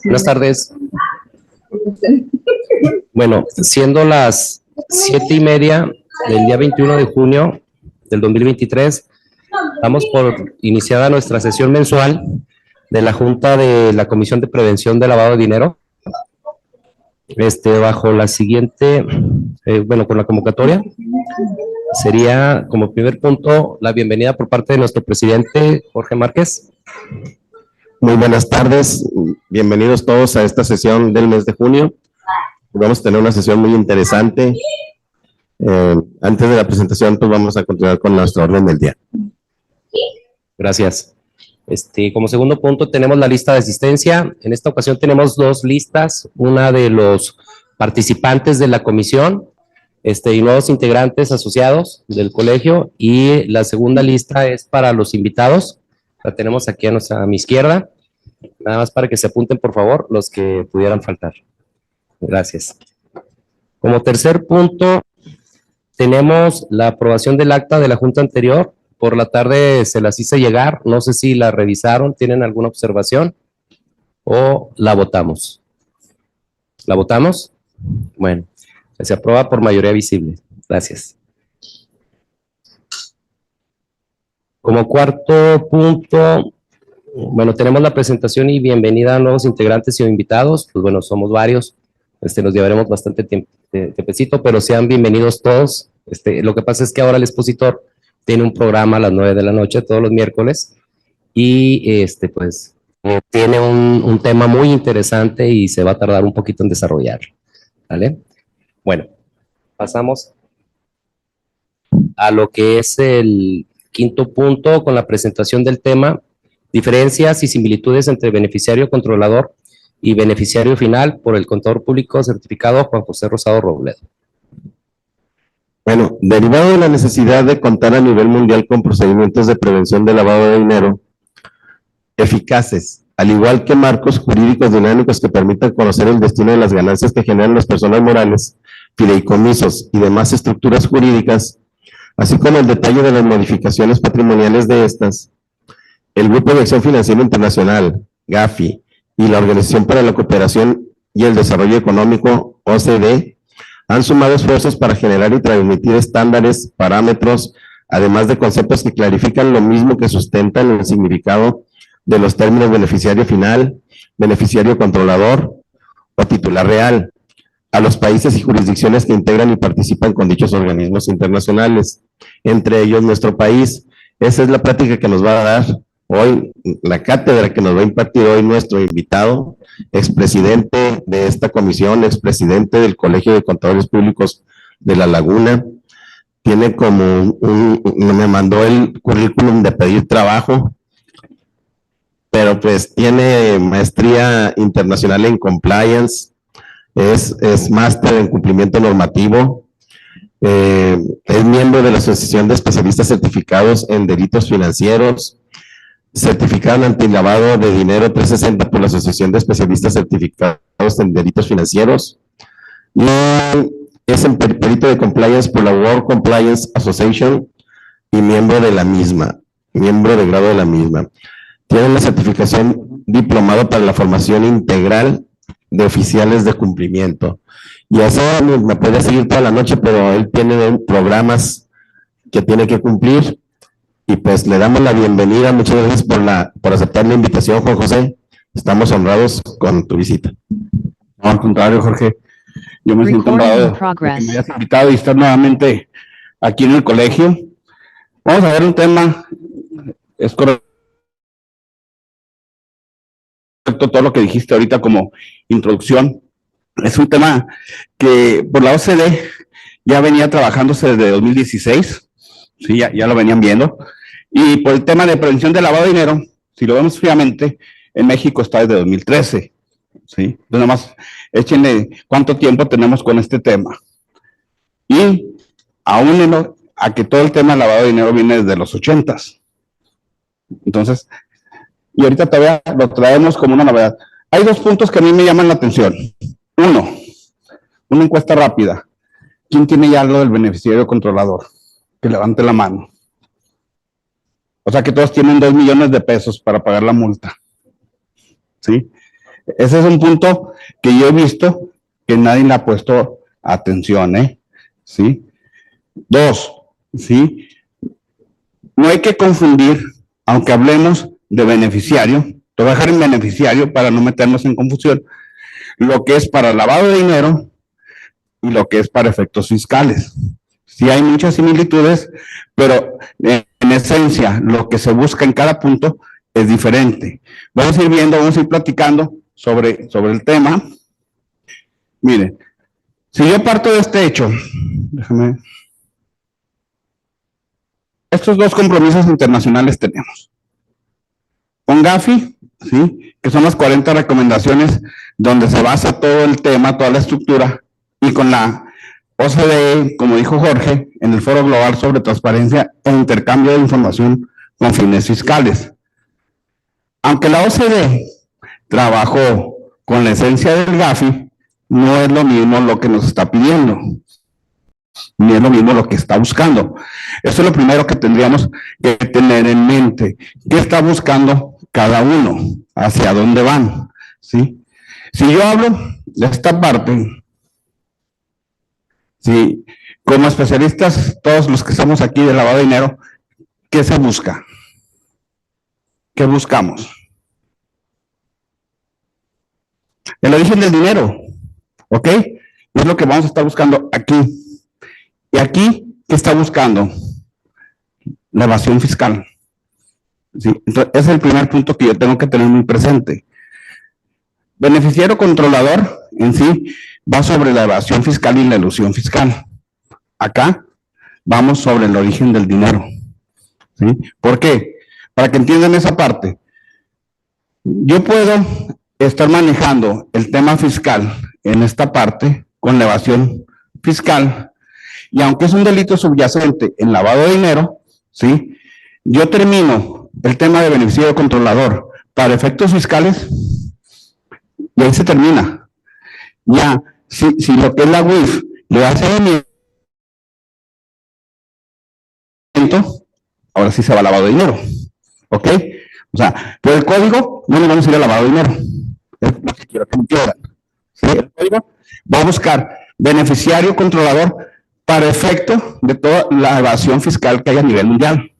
Buenas tardes. Bueno, siendo las 7:30 del día 21 de junio del 2023, damos por iniciada nuestra sesión mensual de la Junta de la Comisión de Prevención de Lavado de Dinero. Bajo la siguiente, con la convocatoria, sería como primer punto la bienvenida por parte de nuestro presidente Jorge Márquez. Muy buenas tardes, bienvenidos todos a esta sesión del mes de junio. Vamos a tener una sesión muy interesante. Antes de la presentación, pues vamos a continuar con nuestro orden del día. Gracias. Como segundo punto tenemos la lista de asistencia. En esta ocasión tenemos dos listas, una de los participantes de la comisión y nuevos integrantes asociados del colegio, y la segunda lista es para los invitados. La tenemos aquí a mi izquierda, nada más para que se apunten por favor los que pudieran faltar. Gracias. Como tercer punto tenemos la aprobación del acta de la junta anterior. Por la tarde se las hice llegar, no sé si la revisaron, ¿tienen alguna observación? ¿O la votamos? ¿La votamos? Bueno, se aprueba por mayoría visible. Gracias. Como cuarto punto, bueno, tenemos la presentación y bienvenida a nuevos integrantes y invitados. Pues bueno, somos varios, nos llevaremos bastante tiempecito, pero sean bienvenidos todos. Lo que pasa es que ahora el expositor tiene un programa a las 9 de la noche todos los miércoles y tiene un tema muy interesante y se va a tardar un poquito en desarrollar. ¿Vale? Bueno, pasamos a lo que es el quinto punto con la presentación del tema: diferencias y similitudes entre beneficiario controlador y beneficiario final, por el contador público certificado Juan José Rosado Robledo. Bueno, derivado de la necesidad de contar a nivel mundial con procedimientos de prevención de lavado de dinero eficaces, al igual que marcos jurídicos dinámicos que permitan conocer el destino de las ganancias que generan las personas morales, fideicomisos y demás estructuras jurídicas, así como el detalle de las modificaciones patrimoniales de estas, el Grupo de Acción Financiera Internacional, GAFI, y la Organización para la Cooperación y el Desarrollo Económico, OCDE, han sumado esfuerzos para generar y transmitir estándares, parámetros, además de conceptos que clarifican lo mismo que sustentan el significado de los términos beneficiario final, beneficiario controlador o titular real, a los países y jurisdicciones que integran y participan con dichos organismos internacionales, entre ellos nuestro país. Esa es la práctica que nos va a dar hoy, la cátedra que nos va a impartir hoy nuestro invitado, expresidente de esta comisión, expresidente del Colegio de Contadores Públicos de La Laguna. Tiene me mandó el currículum de pedir trabajo, pero pues tiene maestría internacional en compliance, es máster en cumplimiento normativo, es miembro de la Asociación de Especialistas Certificados en Delitos Financieros, certificado en antilavado de dinero 360 por la Asociación de Especialistas Certificados en Delitos Financieros, y es perito de compliance por la World Compliance Association y miembro de la misma, miembro de grado de la misma. Tiene la certificación diplomado para la formación integral de oficiales de cumplimiento. Y así me puede seguir toda la noche, pero él tiene programas que tiene que cumplir. Y pues le damos la bienvenida. Muchas gracias por aceptar la invitación, Juan José. Estamos honrados con tu visita. No, al contrario, Jorge. Yo me siento honrado de que me hayas invitado y estar nuevamente aquí en el colegio. Vamos a ver un tema, es correcto todo lo que dijiste ahorita como introducción. Es un tema que por la OCDE ya venía trabajándose desde 2016, sí, ya lo venían viendo. Y por el tema de prevención de lavado de dinero, si lo vemos fríamente, en México está desde 2013. ¿Sí? Entonces, nada más échenle cuánto tiempo tenemos con este tema. Y aún a que todo el tema de lavado de dinero viene desde los 80s. Entonces, y ahorita todavía lo traemos como una novedad. Hay dos puntos que a mí me llaman la atención. Uno, una encuesta rápida. ¿Quién tiene ya lo del beneficiario controlador? Que levante la mano. O sea que todos tienen 2 millones de pesos para pagar la multa. ¿Sí? Ese es un punto que yo he visto que nadie le ha puesto atención, ¿eh? ¿Sí? Dos, ¿sí? No hay que confundir, aunque hablemos de beneficiario, te voy a dejar en beneficiario para no meternos en confusión, lo que es para lavado de dinero y lo que es para efectos fiscales. Sí hay muchas similitudes, pero en esencia lo que se busca en cada punto es diferente. Vamos a ir viendo, vamos a ir platicando sobre el tema. Miren, si yo parto de este hecho, déjame. Estos dos compromisos internacionales tenemos. Con Gafi, ¿sí? Que son las 40 recomendaciones donde se basa todo el tema, toda la estructura, y con la OCDE, como dijo Jorge, en el Foro Global sobre Transparencia e Intercambio de Información con fines fiscales. Aunque la OCDE trabajó con la esencia del Gafi, no es lo mismo lo que nos está pidiendo, ni es lo mismo lo que está buscando. Eso es lo primero que tendríamos que tener en mente. ¿Qué está buscando cada uno? ¿Hacia dónde van? ¿Sí? Si yo hablo de esta parte, ¿sí? Como especialistas, todos los que estamos aquí de lavado de dinero, ¿qué se busca? ¿Qué buscamos? El origen del dinero, ¿ok? Es lo que vamos a estar buscando aquí. Y aquí, ¿qué está buscando? La evasión fiscal. ¿Sí? Entonces, ese es el primer punto que yo tengo que tener muy presente. Beneficiario controlador en sí va sobre la evasión fiscal y la elusión fiscal. Acá vamos sobre el origen del dinero. ¿Sí? ¿Por qué? Para que entiendan esa parte. Yo puedo estar manejando el tema fiscal en esta parte con la evasión fiscal, y aunque es un delito subyacente en lavado de dinero, ¿sí? Yo termino el tema de beneficiario controlador para efectos fiscales y ahí se termina. Ya, si lo que es la UIF le da seguimiento, ahora sí se va a lavado de dinero, ¿ok? O sea, por el código no le vamos a ir a lavado de dinero. Es lo que quiero que entiendan. ¿Sí? El código va a buscar beneficiario controlador para efecto de toda la evasión fiscal que hay a nivel mundial.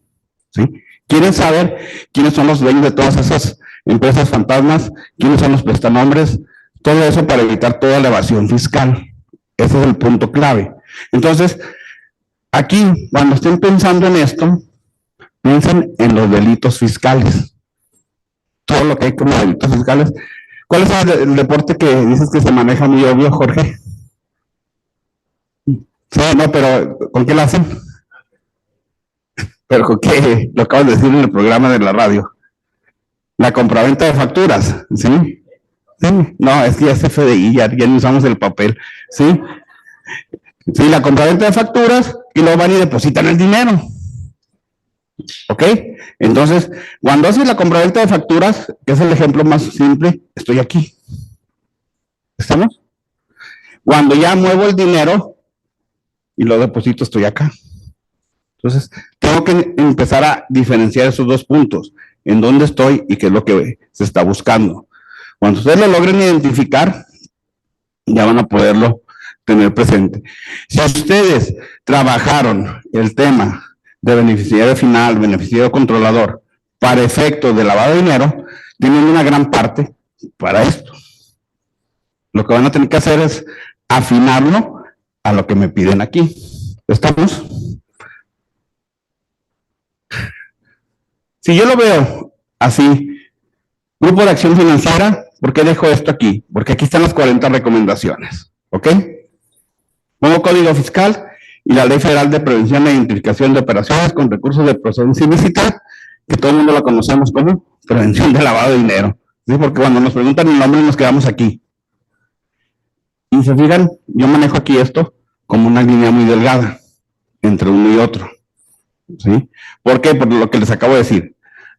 ¿Sí? ¿Quieren saber quiénes son los dueños de todas esas empresas fantasmas? ¿Quiénes son los prestanombres? Todo eso para evitar toda la evasión fiscal. Ese es el punto clave. Entonces, aquí, cuando estén pensando en esto, piensen en los delitos fiscales. Todo lo que hay como delitos fiscales. ¿Cuál es el deporte que dices que se maneja muy obvio, Jorge? Sí, no, pero ¿con qué lo hacen? Pero ¿con qué? Lo acabas de decir en el programa de la radio. La compraventa de facturas, ¿sí? Sí, no, es que ya es FDI, ya no usamos el papel, ¿sí? Sí, la compraventa de facturas y luego van y depositan el dinero. ¿Ok? Entonces, cuando haces la compraventa de facturas, que es el ejemplo más simple, estoy aquí. ¿Estamos? Cuando ya muevo el dinero y lo deposito, estoy acá. Entonces, tengo que empezar a diferenciar esos dos puntos, en dónde estoy y qué es lo que se está buscando. Cuando ustedes lo logren identificar, ya van a poderlo tener presente. Si ustedes trabajaron el tema de beneficiario final, beneficiario controlador, para efectos de lavado de dinero, tienen una gran parte para esto. Lo que van a tener que hacer es afinarlo a lo que me piden aquí. ¿Estamos? Si yo lo veo así, grupo de acción financiera, ¿por qué dejo esto aquí? Porque aquí están las 40 recomendaciones, ¿ok? Pongo código fiscal y la Ley Federal de Prevención e Identificación de Operaciones con Recursos de Procedencia Ilícita, que todo el mundo la conocemos como prevención de lavado de dinero, ¿sí? Porque cuando nos preguntan el nombre nos quedamos aquí. Y se fijan, yo manejo aquí esto como una línea muy delgada entre uno y otro, ¿sí? ¿Por qué? Por lo que les acabo de decir.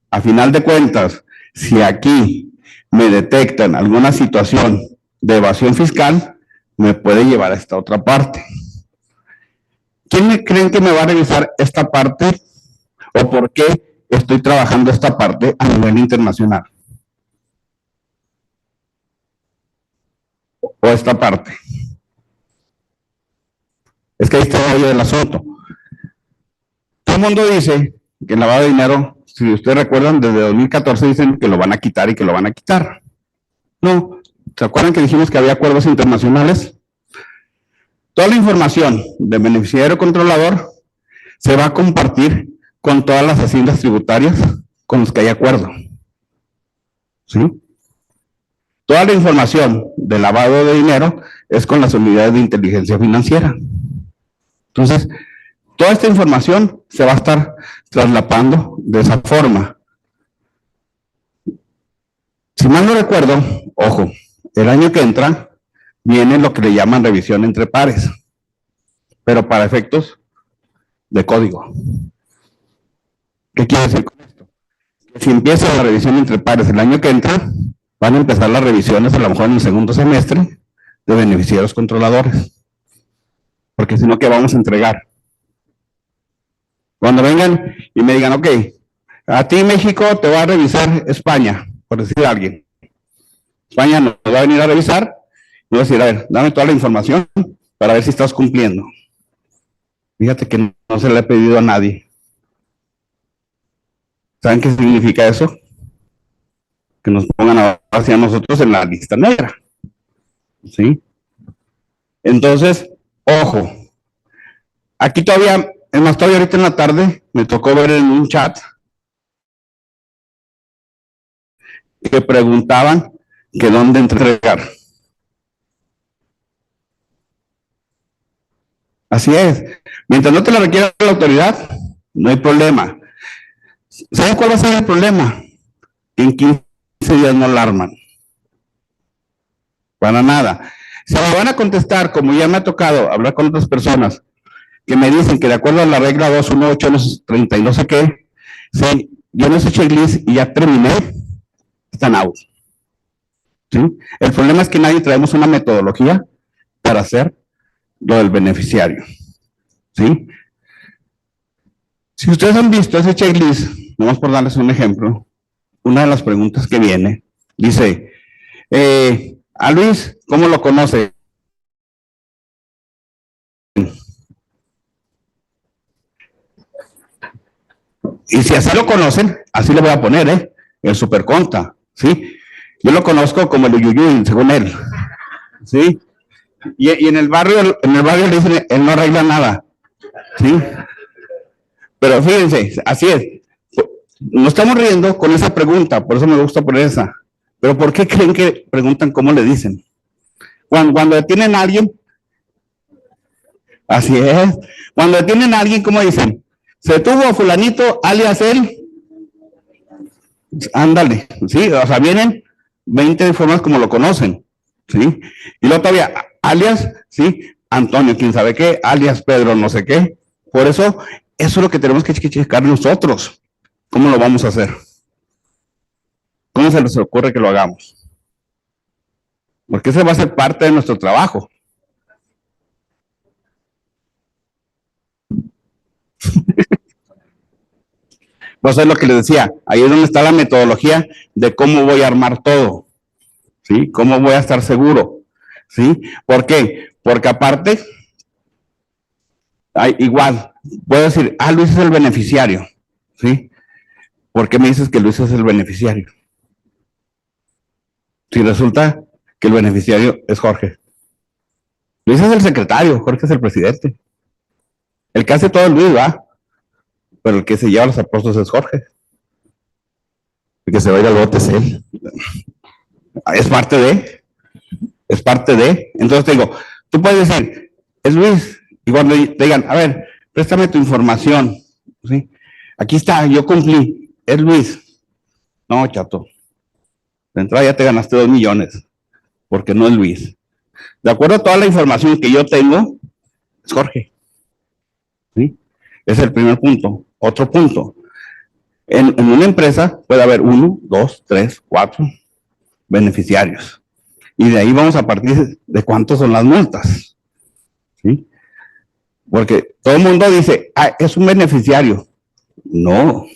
A final de cuentas, Si aquí me detectan alguna situación de evasión fiscal, me puede llevar a esta otra parte. ¿Quién creen que me va a revisar esta parte? ¿O por qué estoy trabajando esta parte a nivel internacional? ¿O esta parte? Es que ahí está el rollo del asunto. Todo el mundo dice que el lavado de dinero, si ustedes recuerdan, desde 2014 dicen que lo van a quitar y que lo van a quitar. No, ¿se acuerdan que dijimos que había acuerdos internacionales? Toda la información del beneficiario controlador se va a compartir con todas las haciendas tributarias con los que hay acuerdo. ¿Sí? Toda la información del lavado de dinero es con las unidades de inteligencia financiera. Entonces, toda esta información se va a estar traslapando de esa forma. Si mal no recuerdo, ojo, el año que entra viene lo que le llaman revisión entre pares, pero para efectos de código. ¿Qué quiere decir con esto? Si empieza la revisión entre pares el año que entra, van a empezar las revisiones a lo mejor en el segundo semestre de beneficiarios controladores. Porque si no, ¿qué vamos a entregar? Cuando vengan y me digan, ok, a ti México te va a revisar España, por decir a alguien. España nos va a venir a revisar y va a decir, a ver, dame toda la información para ver si estás cumpliendo. Fíjate que no se le ha pedido a nadie. ¿Saben qué significa eso? Que nos pongan hacia nosotros en la lista negra. ¿Sí? Entonces, ojo. Aquí todavía, es más, todavía ahorita en la tarde, me tocó ver en un chat que preguntaban que dónde entregar. Así es. Mientras no te la requiera la autoridad, no hay problema. ¿Saben cuál va a ser el problema? En 15 días no la arman. Para nada. Se me van a contestar, como ya me ha tocado hablar con otras personas, que me dicen que de acuerdo a la regla 21830 y no sé qué, si yo no sé checklist y ya terminé, están out. ¿Sí? El problema es que nadie traemos una metodología para hacer lo del beneficiario. ¿Sí? Si ustedes han visto ese checklist, nomás por darles un ejemplo, una de las preguntas que viene, dice, a Luis, ¿cómo lo conoce? Y si así lo conocen, así le voy a poner, el superconta, ¿sí? Yo lo conozco como el Uyuyuy, según él, ¿sí? Y en el barrio le dicen, él no arregla nada, ¿sí? Pero fíjense, así es. Nos estamos riendo con esa pregunta, por eso me gusta poner esa. Pero ¿por qué creen que preguntan cómo le dicen? Cuando detienen a alguien, así es. Cuando detienen a alguien, ¿cómo dicen? Se tuvo a fulanito, alias él. Ándale, ¿sí? O sea, vienen 20 formas como lo conocen, ¿sí? Y luego todavía, alias, ¿sí? Antonio, quién sabe qué, alias Pedro, no sé qué. Por eso es lo que tenemos que checar nosotros. ¿Cómo lo vamos a hacer? ¿Cómo se les ocurre que lo hagamos? Porque ese va a ser parte de nuestro trabajo. Pues es lo que les decía, ahí es donde está la metodología de cómo voy a armar todo, ¿sí? ¿Cómo voy a estar seguro? ¿Sí? ¿Por qué? Porque aparte, igual, puedo decir, Luis es el beneficiario, ¿sí? ¿Por qué me dices que Luis es el beneficiario? Si resulta que el beneficiario es Jorge. Luis es el secretario, Jorge es el presidente. El que hace todo es Luis, ¿va? Pero el que se lleva los aplausos es Jorge. El que se va a ir al bote es él. Es parte de. Entonces te digo, tú puedes decir, es Luis, y cuando te digan, a ver, préstame tu información, ¿sí? Aquí está, yo cumplí, es Luis. No, chato, de entrada ya te ganaste 2 millones, porque no es Luis. De acuerdo a toda la información que yo tengo, es Jorge. ¿Sí? Es el primer punto. Otro punto. En una empresa puede haber 1, 2, 3, 4 beneficiarios. Y de ahí vamos a partir de cuántos son las multas. ¿Sí? Porque todo el mundo dice, es un beneficiario. No.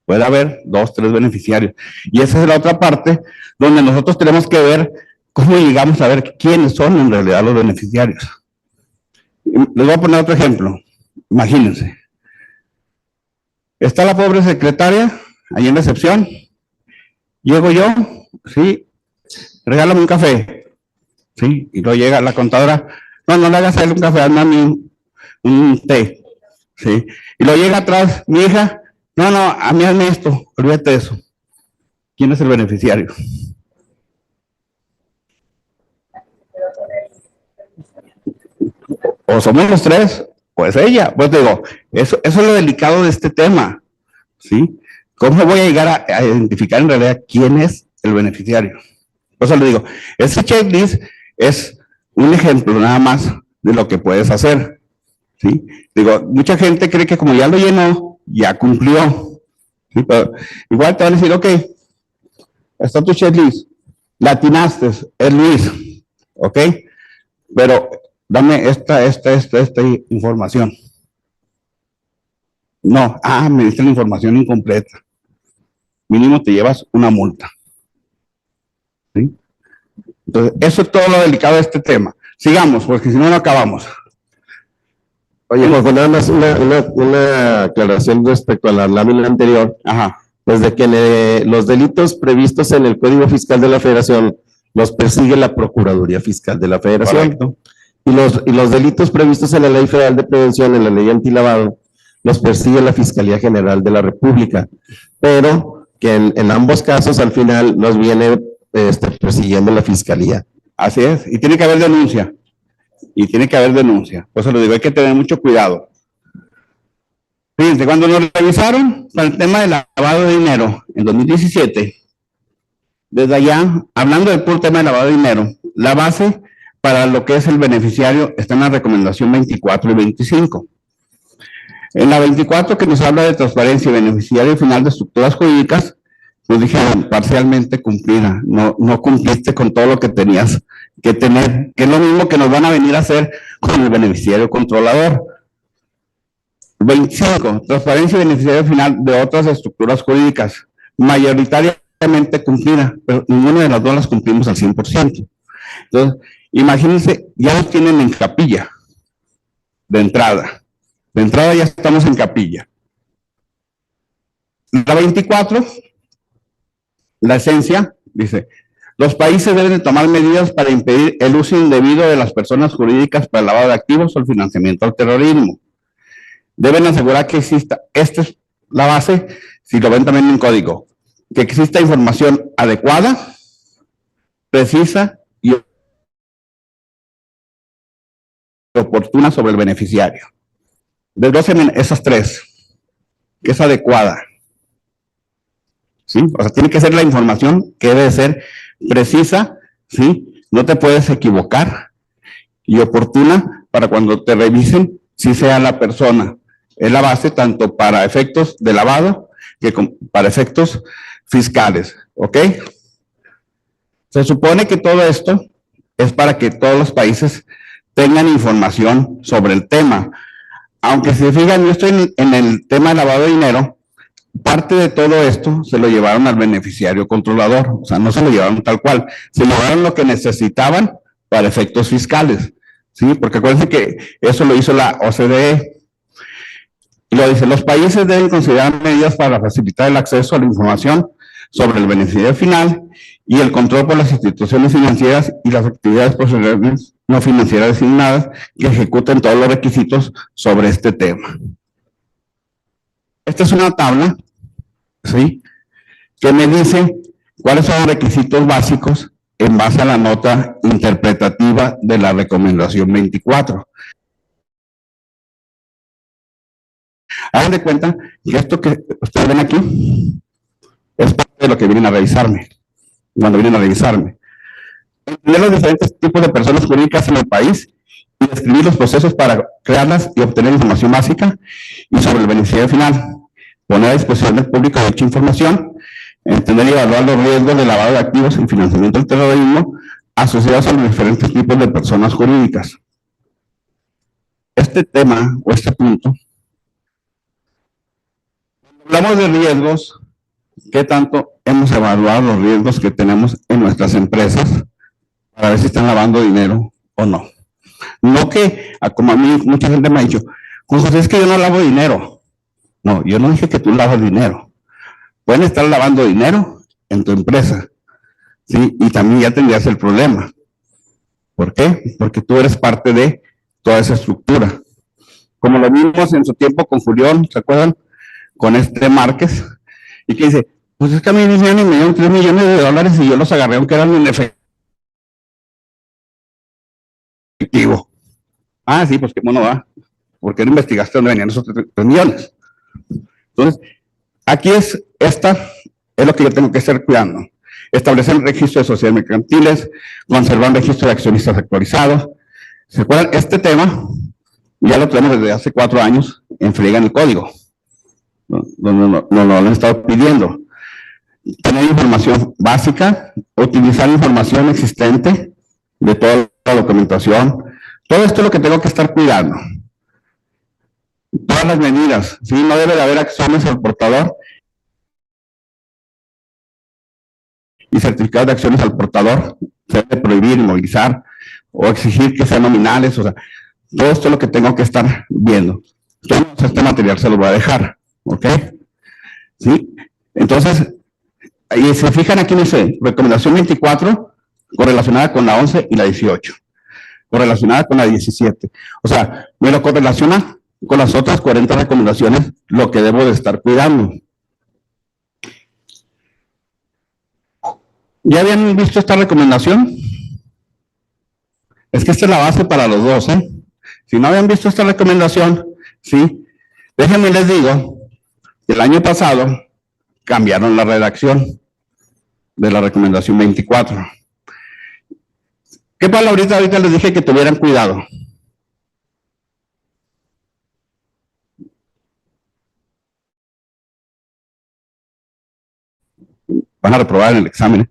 Puede haber 2, 3 beneficiarios. Y esa es la otra parte donde nosotros tenemos que ver cómo llegamos a ver quiénes son en realidad los beneficiarios. Les voy a poner otro ejemplo. Imagínense. Está la pobre secretaria ahí en recepción. Llego yo, sí, regálame un café. Sí, y luego llega la contadora, no le hagas a él un café, hazme un té. Sí, y luego llega atrás mi hija, no, a mí hazme esto, olvídate de eso. ¿Quién es el beneficiario? O somos los tres, pues ella. Pues digo, eso es lo delicado de este tema, ¿sí? ¿Cómo voy a llegar a identificar en realidad quién es el beneficiario? Por eso le digo, ese checklist es un ejemplo nada más de lo que puedes hacer, ¿sí? Digo, mucha gente cree que como ya lo llenó, ya cumplió, ¿sí? Pero igual te van a decir, ok, está tu checklist, la atinaste, es Luis, ok, pero dame esta información. No, me diste la información incompleta. Mínimo te llevas una multa. ¿Sí? Entonces, eso es todo lo delicado de este tema. Sigamos, porque si no, no acabamos. Oye, Juanjo, nada más una aclaración respecto a la lámina anterior. Ajá. Pues de que los delitos previstos en el Código Fiscal de la Federación los persigue la Procuraduría Fiscal de la Federación. Correcto. Y los delitos previstos en la Ley Federal de Prevención, en la Ley Antilavado, los persigue la Fiscalía General de la República. Pero que en ambos casos al final nos viene persiguiendo la Fiscalía. Así es, y tiene que haber denuncia. Por eso lo digo, hay que tener mucho cuidado. Fíjense, cuando nos revisaron para el tema del lavado de dinero en 2017, desde allá, hablando del puro tema de lavado de dinero, la base para lo que es el beneficiario está en la recomendación 24 y 25. En la 24, que nos habla de transparencia y beneficiario final de estructuras jurídicas, nos dijeron parcialmente cumplida, no cumpliste con todo lo que tenías que tener, que es lo mismo que nos van a venir a hacer con el beneficiario controlador. 25, transparencia y beneficiario final de otras estructuras jurídicas, mayoritariamente cumplida, pero ninguna de las dos las cumplimos al 100%. Entonces, imagínense, ya nos tienen en capilla, de entrada. De entrada ya estamos en capilla. La 24, la esencia, dice, los países deben de tomar medidas para impedir el uso indebido de las personas jurídicas para el lavado de activos o el financiamiento al terrorismo. Deben asegurar que exista, esta es la base, si lo ven también en código, que exista información adecuada, precisa y oportuna sobre el beneficiario. Desglósenme esas tres, que es adecuada. ¿Sí? O sea, tiene que ser la información que debe ser precisa, ¿sí? No te puedes equivocar, y oportuna para cuando te revisen, si sea la persona. Es la base tanto para efectos de lavado que para efectos fiscales, ¿ok? Se supone que todo esto es para que todos los países tengan información sobre el tema. Aunque si se fijan, yo estoy en el tema de lavado de dinero, parte de todo esto se lo llevaron al beneficiario controlador, o sea, no se lo llevaron tal cual, se llevaron lo que necesitaban para efectos fiscales, ¿sí? Porque acuérdense que eso lo hizo la OCDE. Y lo dice, los países deben considerar medidas para facilitar el acceso a la información sobre el beneficiario final y el control por las instituciones financieras y las actividades profesionales no financieras designadas que ejecuten todos los requisitos sobre este tema. Esta es una tabla, ¿sí?, que me dice cuáles son los requisitos básicos en base a la nota interpretativa de la recomendación 24. Hagan de cuenta que esto que ustedes ven aquí es parte de lo que vienen a revisarme, cuando vienen a revisarme. Entender los diferentes tipos de personas jurídicas en el país y describir los procesos para crearlas y obtener información básica y sobre el beneficiario final. poner a disposición del público dicha información, entender y evaluar los riesgos de lavado de activos y financiamiento del terrorismo asociados a los diferentes tipos de personas jurídicas. Este tema o este punto, hablamos de riesgos, ¿qué tanto hemos evaluado los riesgos que tenemos en nuestras empresas para ver si están lavando dinero o no? No que, como a mí mucha gente me ha dicho, José, es que yo no lavo dinero. No, yo no dije que tú lavas dinero. Pueden estar lavando dinero en tu empresa, ¿sí? Y también ya tendrías el problema. ¿Por qué? Porque tú eres parte de toda esa estructura. Como lo vimos en su tiempo con Julián, ¿se acuerdan? Con Márquez, y que dice, pues es que a mí me dieron 3 millones de dólares y yo los agarré aunque eran en efectivo. Ah, sí, pues qué mono va, porque no investigaste dónde venían esos 3 millones. Entonces, aquí es lo que yo tengo que estar cuidando. Establecer un registro de sociedades mercantiles, conservar un registro de accionistas actualizado. ¿Se acuerdan? Este tema ya lo tenemos desde hace 4 años en friega en el código. Nos lo han estado pidiendo. Tener información básica, utilizar información existente de toda la documentación. Todo esto es lo que tengo que estar cuidando. Todas las medidas, ¿sí? No debe de haber acciones al portador y certificados de acciones al portador. Se debe prohibir, inmovilizar o exigir que sean nominales. O sea, todo esto es lo que tengo que estar viendo. Todo este material se lo voy a dejar. ¿Ok? ¿Sí? Entonces, y se fijan aquí, dice, recomendación 24, correlacionada con la 11 y la 18, correlacionada con la 17. O sea, me lo correlaciona con las otras 40 recomendaciones, lo que debo de estar cuidando. ¿Ya habían visto esta recomendación? Es que esta es la base para los dos, ¿eh? Si no habían visto esta recomendación, ¿sí? Déjenme les digo, el año pasado cambiaron la redacción de la recomendación 24. ¿Qué palabrita ahorita les dije que tuvieran cuidado? Van a reprobar en el examen.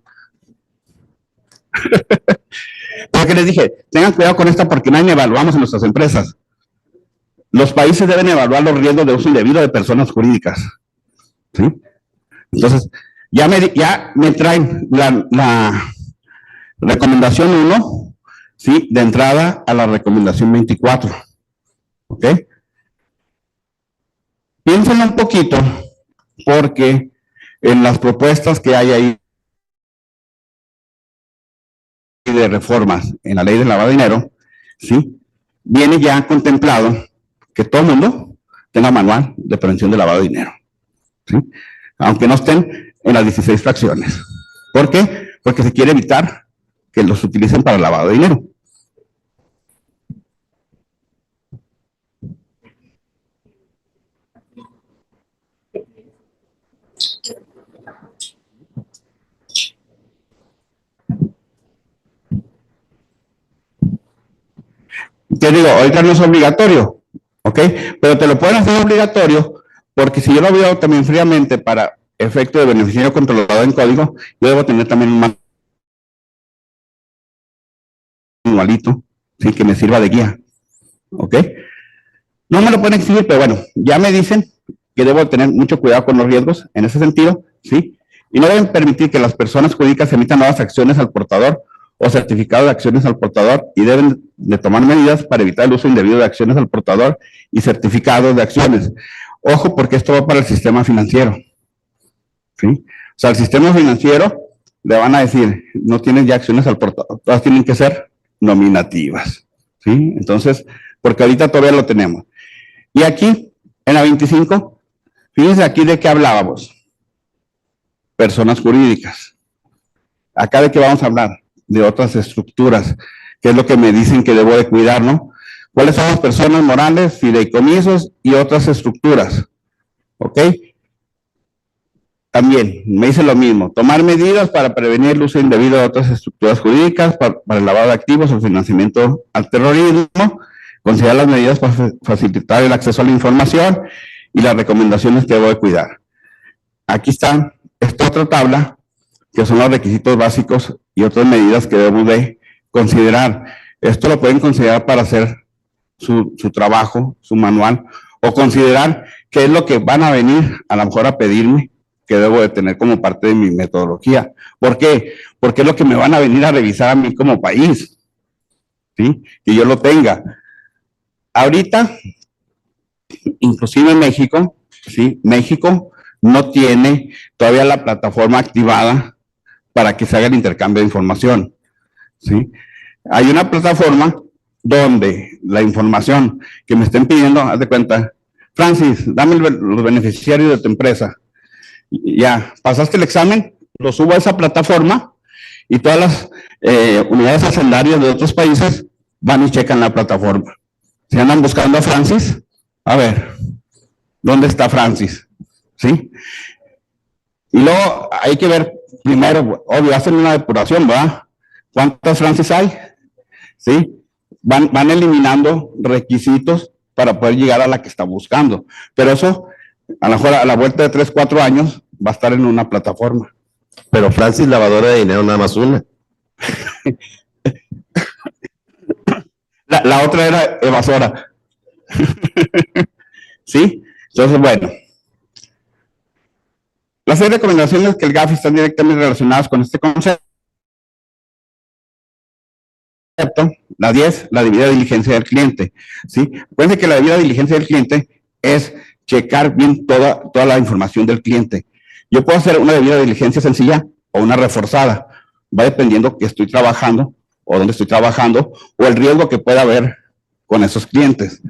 Porque les dije, tengan cuidado con esta porque nadie evaluamos en nuestras empresas. Los países deben evaluar los riesgos de uso indebido de personas jurídicas. ¿Sí? Entonces, ya me traen la recomendación 1, ¿sí? De entrada a la recomendación 24. ¿Ok? Piénsenlo un poquito, porque en las propuestas que hay ahí de reformas en la ley del lavado de dinero, ¿sí? Viene ya contemplado que todo el mundo tenga manual de prevención de lavado de dinero, ¿sí? Aunque no estén en las 16 fracciones. ¿Por qué? Porque se quiere evitar que los utilicen para lavado de dinero. Te digo, ahorita no es obligatorio, ¿ok? Pero te lo pueden hacer obligatorio porque si yo lo veo también fríamente para efecto de beneficiario controlado en código, yo debo tener también un manualito, ¿sí? Que me sirva de guía, ¿ok? No me lo pueden exigir, pero bueno, ya me dicen que debo tener mucho cuidado con los riesgos en ese sentido, ¿sí? Y no deben permitir que las personas jurídicas emitan nuevas acciones al portador o certificado de acciones al portador y deben de tomar medidas para evitar el uso indebido de acciones al portador y certificados de acciones. Ojo, porque esto va para el sistema financiero, ¿sí? O sea, al sistema financiero le van a decir, no tienen ya acciones al portador, todas tienen que ser nominativas, ¿sí? Entonces, porque ahorita todavía lo tenemos. Y aquí, en la 25, fíjense aquí de qué hablábamos. Personas jurídicas. Acá de qué vamos a hablar, de otras estructuras, que es lo que me dicen que debo de cuidar, ¿no? ¿Cuáles son las personas morales, fideicomisos y otras estructuras? ¿Ok? También me dice lo mismo, tomar medidas para prevenir el uso indebido de otras estructuras jurídicas para el lavado de activos o financiamiento al terrorismo, considerar las medidas para facilitar el acceso a la información y las recomendaciones que debo de cuidar. Aquí está esta otra tabla, que son los requisitos básicos y otras medidas que debemos de considerar. Esto lo pueden considerar para hacer su trabajo, su manual, o considerar qué es lo que van a venir a lo mejor a pedirme que debo de tener como parte de mi metodología. ¿Por qué? Porque es lo que me van a venir a revisar a mí como país, ¿sí? Que yo lo tenga. Ahorita, inclusive en México, ¿sí? México no tiene todavía la plataforma activada para que se haga el intercambio de información, ¿sí? Hay una plataforma donde la información que me estén pidiendo, haz de cuenta, Francis, dame los beneficiarios de tu empresa. Ya, pasaste el examen, lo subo a esa plataforma y todas las unidades hacendarias de otros países van y checan la plataforma. Si andan buscando a Francis, a ver, ¿dónde está Francis? ¿Sí? Y luego hay que ver primero, obvio, hacen una depuración, ¿verdad? ¿Cuántas Francis hay? ¿Sí? Van eliminando requisitos para poder llegar a la que está buscando. Pero eso, a lo mejor a la vuelta de 3, 4 años, va a estar en una plataforma. Pero Francis, lavadora de dinero, nada más una. La otra era evasora. ¿Sí? Entonces, bueno. Las 6 recomendaciones que el GAFI están directamente relacionadas con este concepto. La 10, la debida diligencia del cliente. ¿Sí? Acuérdense que la debida diligencia del cliente es checar bien toda la información del cliente. Yo puedo hacer una debida diligencia sencilla o una reforzada. Va dependiendo que estoy trabajando o dónde estoy trabajando o el riesgo que pueda haber con esos clientes.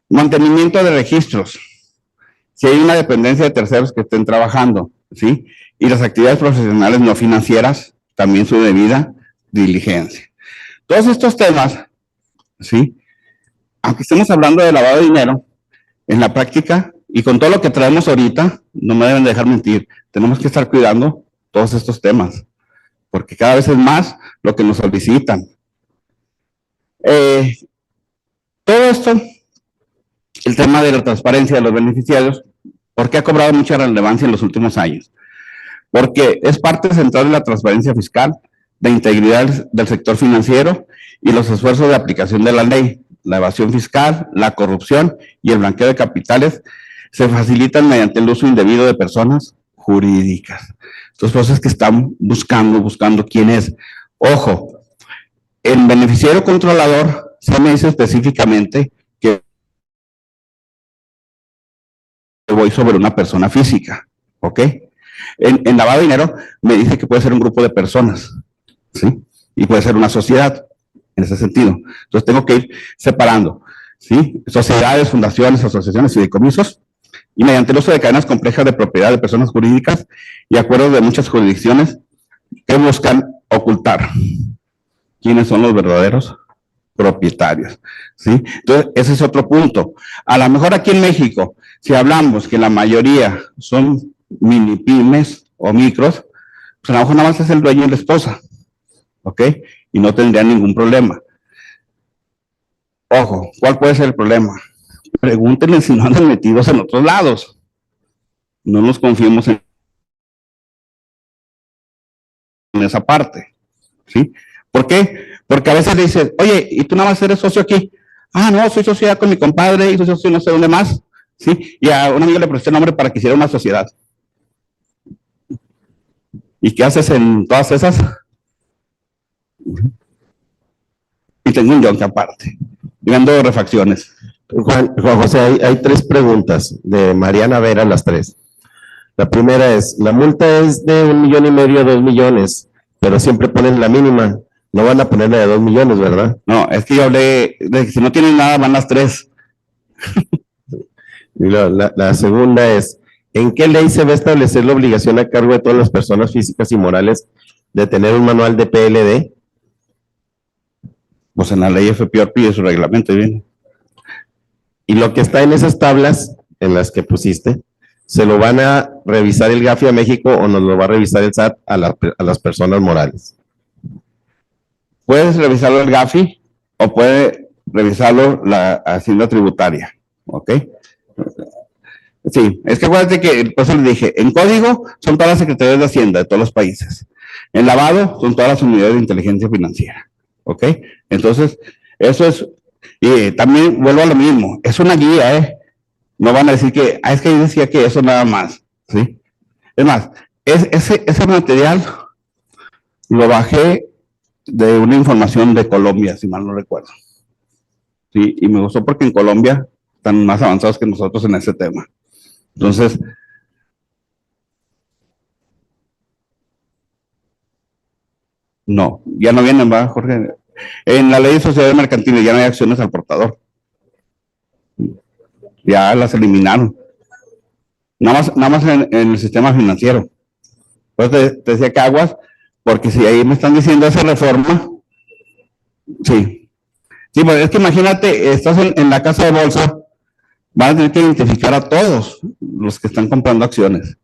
Mantenimiento de registros. Si hay una dependencia de terceros que estén trabajando, ¿sí? Y las actividades profesionales no financieras, también su debida diligencia. Todos estos temas, ¿sí? Aunque estemos hablando de lavado de dinero, en la práctica y con todo lo que traemos ahorita, no me deben dejar mentir, tenemos que estar cuidando todos estos temas, porque cada vez es más lo que nos solicitan. Todo esto, el tema de la transparencia de los beneficiarios, ¿por qué ha cobrado mucha relevancia en los últimos años? Porque es parte central de la transparencia fiscal, de integridad del sector financiero y los esfuerzos de aplicación de la ley. La evasión fiscal, la corrupción y el blanqueo de capitales se facilitan mediante el uso indebido de personas jurídicas. Entonces, pues es que están buscando quién es. Ojo, el beneficiario controlador se me dice específicamente que voy sobre una persona física, ¿ok? En lavado de dinero me dice que puede ser un grupo de personas, ¿sí? Y puede ser una sociedad, en ese sentido. Entonces tengo que ir separando, ¿sí? Sociedades, fundaciones, asociaciones, fideicomisos, y mediante el uso de cadenas complejas de propiedad de personas jurídicas y acuerdos de muchas jurisdicciones que buscan ocultar quiénes son los verdaderos propietarios, ¿sí? Entonces, ese es otro punto. A lo mejor aquí en México, si hablamos que la mayoría son mini pymes o micros, pues a lo mejor nada más es el dueño y la esposa, ¿ok? Y no tendría ningún problema. Ojo, ¿cuál puede ser el problema? Pregúntenle si no andan metidos en otros lados. No nos confiemos en esa parte, ¿sí? ¿Por qué? Porque a veces le dices, oye, ¿y tú nada más eres socio aquí? Ah, no, soy socio ya con mi compadre y soy socio no sé dónde más, ¿sí? Y a un amigo le presté el nombre para que hiciera una sociedad. ¿Y qué haces en todas esas? Y tengo un yonke aparte. Y vendo refacciones. Juan José, hay 3 preguntas de Mariana Vera, las 3. La primera es, la multa es de 1,5 millones a 2 millones, pero siempre ponen la mínima. No van a poner la de 2 millones, ¿verdad? No, es que yo hablé de que si no tienen nada van las 3. Y la segunda es, ¿en qué ley se va a establecer la obligación a cargo de todas las personas físicas y morales de tener un manual de PLD? Pues en la ley FPR pide su reglamento, bien. Y lo que está en esas tablas, en las que pusiste, ¿se lo van a revisar el GAFI a México o nos lo va a revisar el SAT a las personas morales? Puedes revisarlo el GAFI o puede revisarlo la Hacienda Tributaria, ¿ok? Sí, es que acuérdate que, por eso le dije, en código son todas las secretarías de Hacienda de todos los países. En lavado son todas las unidades de inteligencia financiera. ¿Ok? Entonces, eso es, y también vuelvo a lo mismo, es una guía, ¿eh? No van a decir que, es que ahí decía que eso nada más, ¿sí? Es más, ese material lo bajé de una información de Colombia, si mal no recuerdo. Sí, y me gustó porque en Colombia están más avanzados que nosotros en ese tema. Entonces, no, ya no vienen, ¿va, Jorge? En la ley de sociedades mercantiles ya no hay acciones al portador. Ya las eliminaron. Nada más en el sistema financiero. Pues te decía que aguas, porque si ahí me están diciendo esa reforma, sí. Sí, pues es que imagínate, estás en la casa de bolsa, van a tener que identificar a todos los que están comprando acciones.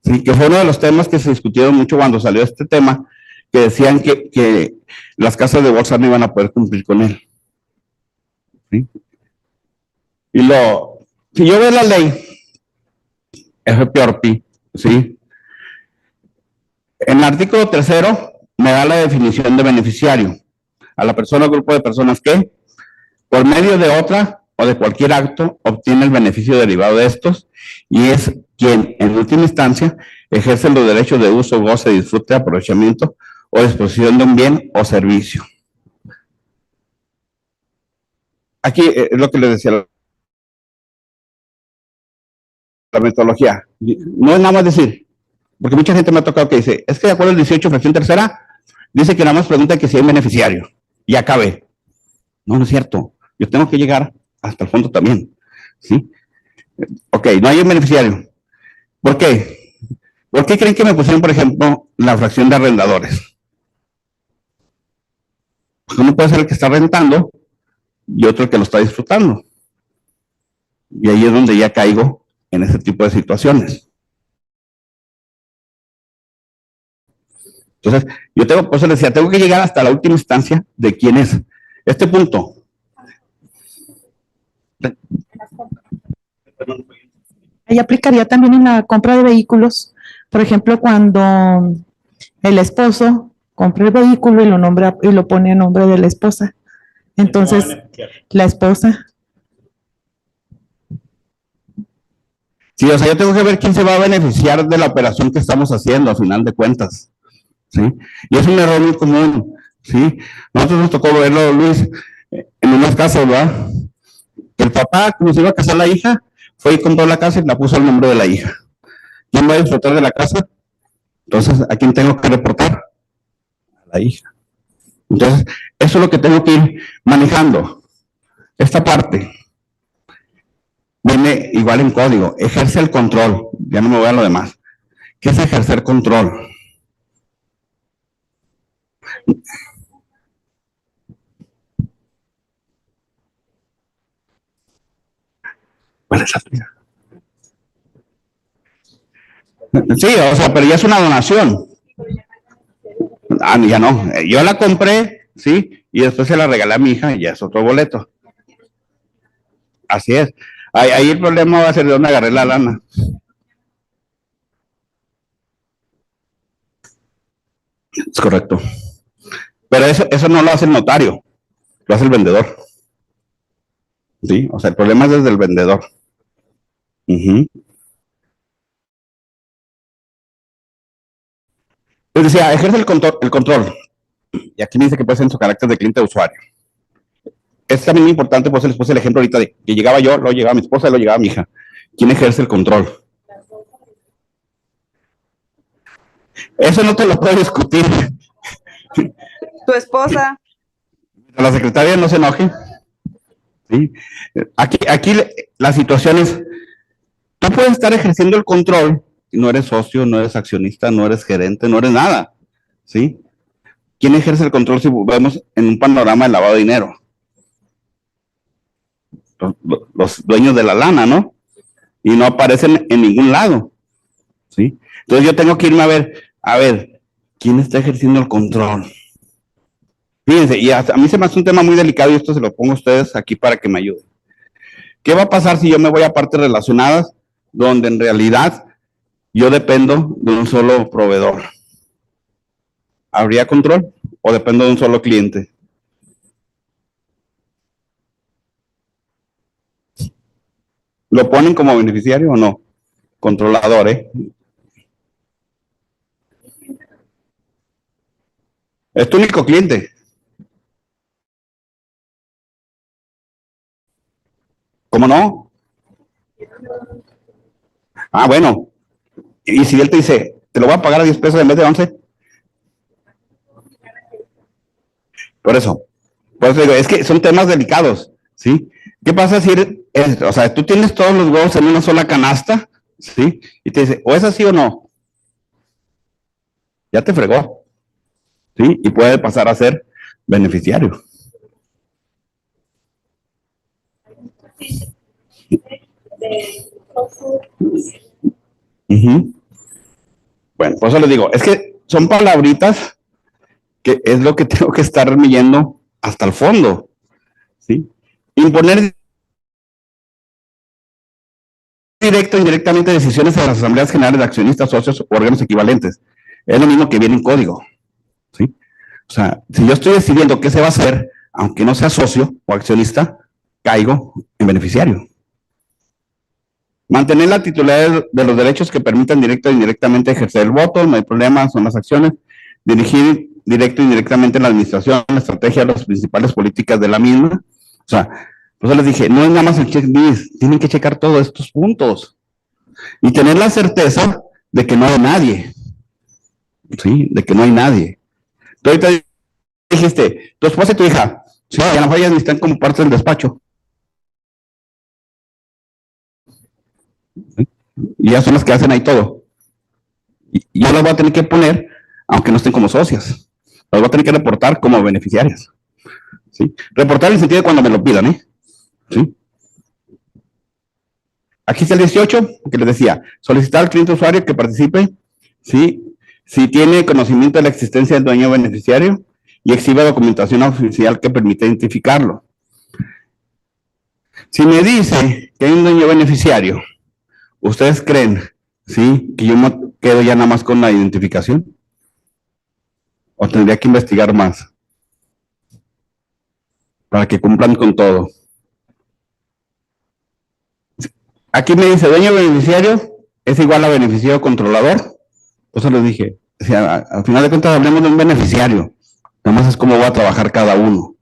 Sí, que fue uno de los temas que se discutieron mucho cuando salió este tema, que decían que las casas de bolsa no iban a poder cumplir con él. ¿Sí? Y si yo veo la ley, FPRP, ¿sí? En el artículo 3º me da la definición de beneficiario. A la persona o grupo de personas que, por medio de otra o de cualquier acto, obtiene el beneficio derivado de estos y es quien, en última instancia, ejerce los derechos de uso, goce, disfrute, aprovechamiento o disposición de un bien o servicio. Aquí es lo que les decía la metodología. No es nada más decir, porque mucha gente me ha tocado que dice, es que de acuerdo al 18, fracción tercera, dice que nada más pregunta que si hay beneficiario. Y acabe. No, no es cierto. Yo tengo que llegar hasta el fondo también. ¿Sí? Ok, no hay un beneficiario. ¿Por qué? ¿Por qué creen que me pusieron, por ejemplo, la fracción de arrendadores? Porque uno puede ser el que está rentando y otro el que lo está disfrutando. Y ahí es donde ya caigo en ese tipo de situaciones. Entonces, yo tengo, por eso les decía, tengo que llegar hasta la última instancia de quién es. Este punto. Ahí aplicaría también en la compra de vehículos. Por ejemplo, cuando el esposo compra el vehículo y lo nombra y lo pone a nombre de la esposa. Entonces, la esposa. Sí, o sea, yo tengo que ver quién se va a beneficiar de la operación que estamos haciendo, a final de cuentas. ¿Sí? Y es un error muy común. ¿Sí? Nosotros nos tocó verlo, Luis, en unas casas, ¿verdad? El papá, como se iba a casar la hija, fue y compró la casa y la puso al nombre de la hija. ¿Quién va a disfrutar de la casa? Entonces, ¿a quién tengo que reportar? A la hija. Entonces, eso es lo que tengo que ir manejando. Esta parte viene igual en código. Ejerce el control. Ya no me voy a lo demás. ¿Qué es ejercer control? ¿Cuál es la tuya? Sí, o sea, pero ya es una donación. Ah, ya no. Yo la compré, sí, y después se la regalé a mi hija y ya es otro boleto. Así es. Ahí el problema va a ser de dónde agarré la lana. Es correcto. Pero eso no lo hace el notario, lo hace el vendedor. Sí, o sea, el problema es desde el vendedor. Les decía, ejerce el control. Y aquí me dice que puede ser en su carácter de cliente o usuario. Es también muy importante, pues les puse el ejemplo ahorita de que llegaba yo, luego llegaba mi esposa, luego llegaba mi hija. ¿Quién ejerce el control? Eso no te lo puedo discutir. Tu esposa. La secretaria no se enoje. ¿Sí? Aquí la situación es, tú puedes estar ejerciendo el control, y no eres socio, no eres accionista, no eres gerente, no eres nada. ¿Sí? ¿Quién ejerce el control si vemos en un panorama de lavado de dinero? Los dueños de la lana, ¿no? Y no aparecen en ningún lado. ¿Sí? Entonces yo tengo que irme a ver, ¿quién está ejerciendo el control? Fíjense, y a mí se me hace un tema muy delicado y esto se lo pongo a ustedes aquí para que me ayuden. ¿Qué va a pasar si yo me voy a partes relacionadas donde en realidad yo dependo de un solo proveedor? ¿Habría control o dependo de un solo cliente? ¿Lo ponen como beneficiario o no? Controlador, ¿eh? Es tu único cliente. ¿Cómo no? Ah, bueno. Y si él te dice, te lo voy a pagar a 10 pesos en vez de 11. Por eso digo, es que son temas delicados, ¿sí? ¿Qué pasa si o sea, tú tienes todos los huevos en una sola canasta, ¿sí? Y te dice, o es así o no. Ya te fregó, ¿sí? Y puede pasar a ser beneficiario. Bueno, por eso les digo, es que son palabritas que es lo que tengo que estar midiendo hasta el fondo, ¿sí? Imponer directo o indirectamente decisiones en las asambleas generales de accionistas, socios o órganos equivalentes. Es lo mismo que viene en código, ¿sí? O sea, si yo estoy decidiendo qué se va a hacer, aunque no sea socio o accionista, caigo en beneficiario. Mantener la titularidad de los derechos que permitan directo e indirectamente ejercer el voto, no hay problema, son las acciones. Dirigir directo e indirectamente la administración, la estrategia, las principales políticas de la misma. O sea, por eso les dije, no es nada más el checklist, tienen que checar todos estos puntos. Y tener la certeza de que no hay nadie. Sí, de que no hay nadie. Tú ahorita dijiste, tu esposa y tu hija, sí, a lo mejor ellas ni están como parte del despacho. Y ellas son las que hacen ahí todo. Y yo las voy a tener que poner, aunque no estén como socias. Las voy a tener que reportar como beneficiarias. ¿Sí? Reportar en el sentido de cuando me lo pidan, ¿eh? ¿Sí? Aquí está el 18, que les decía, solicitar al cliente usuario que participe, ¿sí? Si tiene conocimiento de la existencia del dueño beneficiario y exhiba documentación oficial que permita identificarlo. Si me dice que hay un dueño beneficiario, ¿ustedes creen, sí, que yo me quedo ya nada más con la identificación? ¿O tendría que investigar más para que cumplan con todo? Aquí me dice, dueño beneficiario es igual a beneficiario controlador. Por eso les dije, o sea, al final de cuentas hablemos de un beneficiario. Nada más es cómo va a trabajar cada uno.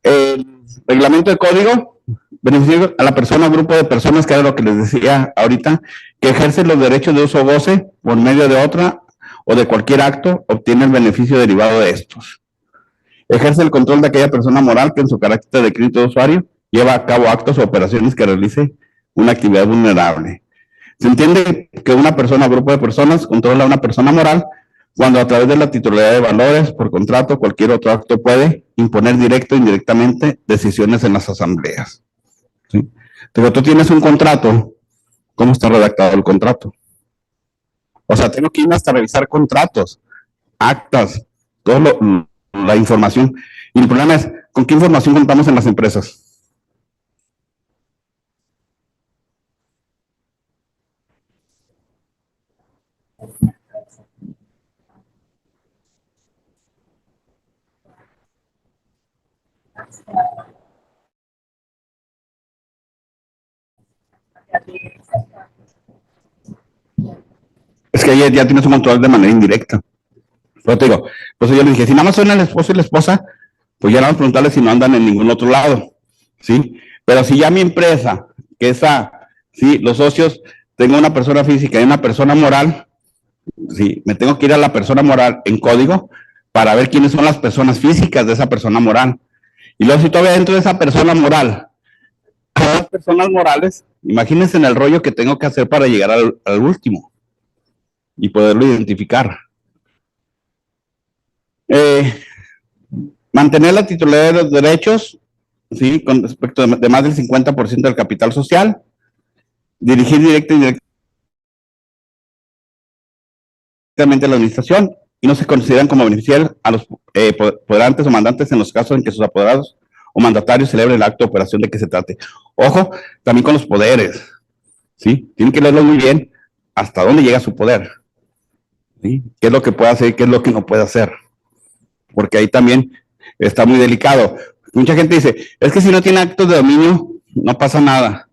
El reglamento de código, beneficia a la persona o grupo de personas, que era lo que les decía ahorita, que ejerce los derechos de uso o goce por medio de otra o de cualquier acto, obtiene el beneficio derivado de estos. Ejerce el control de aquella persona moral que en su carácter de crédito de usuario lleva a cabo actos o operaciones que realice una actividad vulnerable. Se entiende que una persona o grupo de personas controla a una persona moral cuando a través de la titularidad de valores, por contrato, cualquier otro acto puede imponer directo e indirectamente decisiones en las asambleas. ¿Sí? Pero tú tienes un contrato, ¿cómo está redactado el contrato? O sea, tengo que ir hasta revisar contratos, actas, toda la información. Y el problema es, ¿con qué información contamos en las empresas? Es que ahí ya tienes un control de manera indirecta. Pero te digo, pues yo le dije, si nada más son el esposo y la esposa, pues ya no vamos a preguntarle si no andan en ningún otro lado, ¿sí? Pero si ya mi empresa, que esa, sí, los socios, tengo una persona física y una persona moral, sí, me tengo que ir a la persona moral en código para ver quiénes son las personas físicas de esa persona moral. Y luego si todavía dentro de esa persona moral, a las personas morales, imagínense en el rollo que tengo que hacer para llegar al último y poderlo identificar. Mantener la titularidad de los derechos, ¿sí? Con respecto de más del 50% del capital social. Dirigir directa e indirectamente a la administración y no se consideran como beneficiarios a los poderantes o mandantes en los casos en que sus apoderados o mandatario celebre el acto de operación de que se trate. Ojo, también con los poderes, ¿sí? Tienen que leerlo muy bien hasta dónde llega su poder, ¿sí? ¿Qué es lo que puede hacer y qué es lo que no puede hacer? Porque ahí también está muy delicado. Mucha gente dice, es que si no tiene actos de dominio, no pasa nada.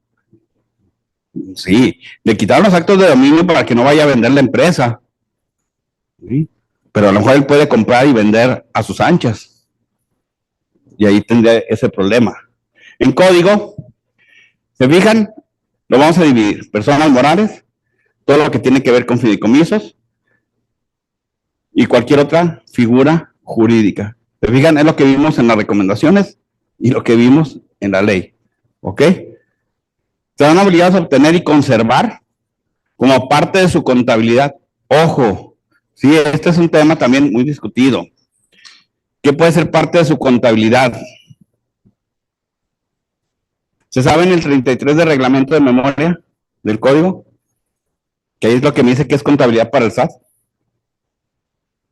Sí, le quitaron los actos de dominio para que no vaya a vender la empresa. ¿Sí? Pero a lo mejor él puede comprar y vender a sus anchas. Y ahí tendría ese problema. En código, ¿se fijan? Lo vamos a dividir. Personas morales, todo lo que tiene que ver con fideicomisos y cualquier otra figura jurídica. ¿Se fijan? Es lo que vimos en las recomendaciones y lo que vimos en la ley. ¿Ok? Serán obligados a obtener y conservar como parte de su contabilidad. Ojo, sí, este es un tema también muy discutido. ¿Qué puede ser parte de su contabilidad? ¿Se sabe en el 33 de reglamento de memoria del código? Que ahí es lo que me dice que es contabilidad para el SAT.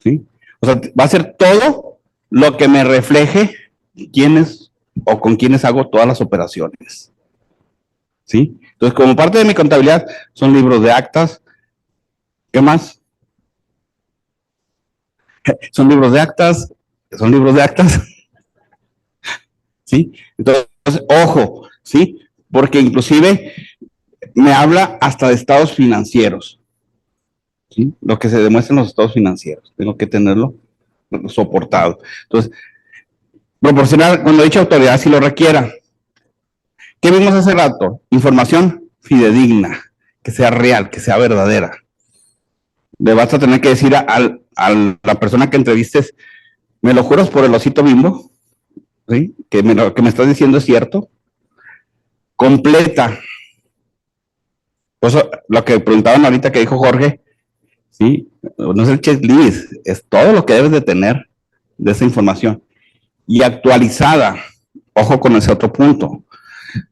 ¿Sí? O sea, va a ser todo lo que me refleje quiénes o con quiénes hago todas las operaciones. ¿Sí? Entonces, como parte de mi contabilidad, son libros de actas. ¿Qué más? Son libros de actas. Son libros de actas. ¿Sí? Entonces, ojo, ¿sí? Porque inclusive me habla hasta de estados financieros. ¿Sí? Lo que se demuestra en los estados financieros. Tengo que tenerlo soportado. Entonces, proporcionar, cuando dicha autoridad si lo requiera. ¿Qué vimos hace rato? Información fidedigna, que sea real, que sea verdadera. Le vas a tener que decir a la persona que entrevistes, ¿me lo juras por el osito Bimbo? ¿Sí? Que me estás diciendo es cierto. Completa. Pues lo que preguntaban ahorita que dijo Jorge, ¿sí? No es el checklist, es todo lo que debes de tener de esa información. Y actualizada. Ojo con ese otro punto.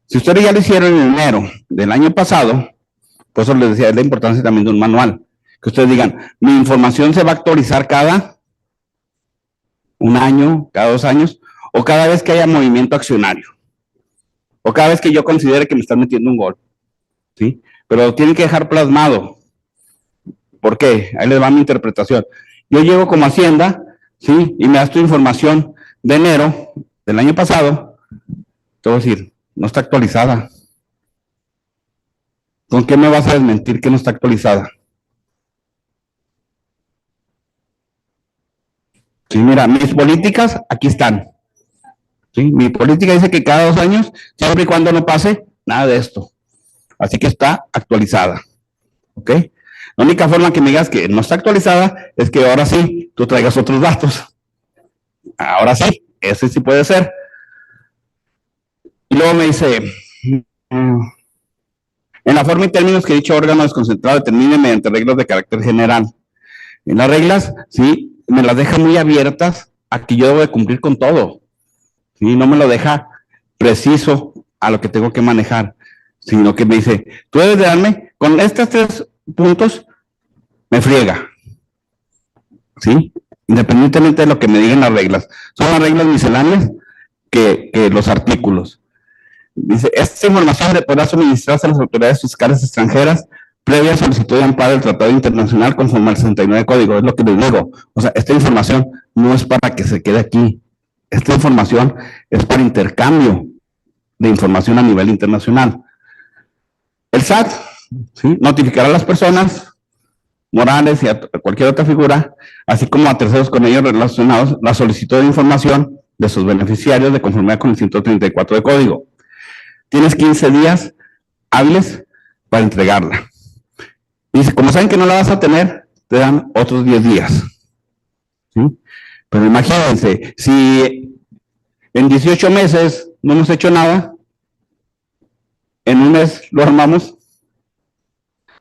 Si ustedes ya lo hicieron en enero del año pasado, por eso les decía, es la importancia también de un manual. Que ustedes digan, mi información se va a actualizar cada un año, cada 2 años, o cada vez que haya movimiento accionario, o cada vez que yo considere que me están metiendo un gol, ¿sí? Pero tienen que dejar plasmado. ¿Por qué? Ahí les va mi interpretación. Yo llego como Hacienda, ¿sí? Y me das tu información de enero del año pasado, te voy a decir, no está actualizada. ¿Con qué me vas a desmentir que no está actualizada? Sí, mira, mis políticas aquí están. ¿Sí? Mi política dice que cada 2 años, siempre y cuando no pase nada de esto. Así que está actualizada. ¿Ok? La única forma que me digas que no está actualizada es que ahora sí tú traigas otros datos. Ahora sí, ese sí puede ser. Y luego me dice, en la forma y términos que dicho órgano desconcentrado determine mediante reglas de carácter general. En las reglas, sí, me las deja muy abiertas a que yo debo de cumplir con todo. ¿Sí? No me lo deja preciso a lo que tengo que manejar, sino que me dice, tú debes de darme, con estos 3 puntos, me friega. ¿Sí? Independientemente de lo que me digan las reglas. Son las reglas misceláneas que los artículos. Dice, esta información podrá suministrarse a las autoridades fiscales extranjeras previa solicitud de amparo del Tratado Internacional conforme al 69 Código. Es lo que les digo. O sea, esta información no es para que se quede aquí. Esta información es para intercambio de información a nivel internacional. El SAT, ¿sí?, notificará a las personas morales y a cualquier otra figura, así como a terceros con ellos relacionados, la solicitud de información de sus beneficiarios de conformidad con el 134 de Código. Tienes 15 días hábiles para entregarla. Y como saben que no la vas a tener, te dan otros 10 días. ¿Sí? Pero imagínense, si en 18 meses no hemos hecho nada, en un mes lo armamos,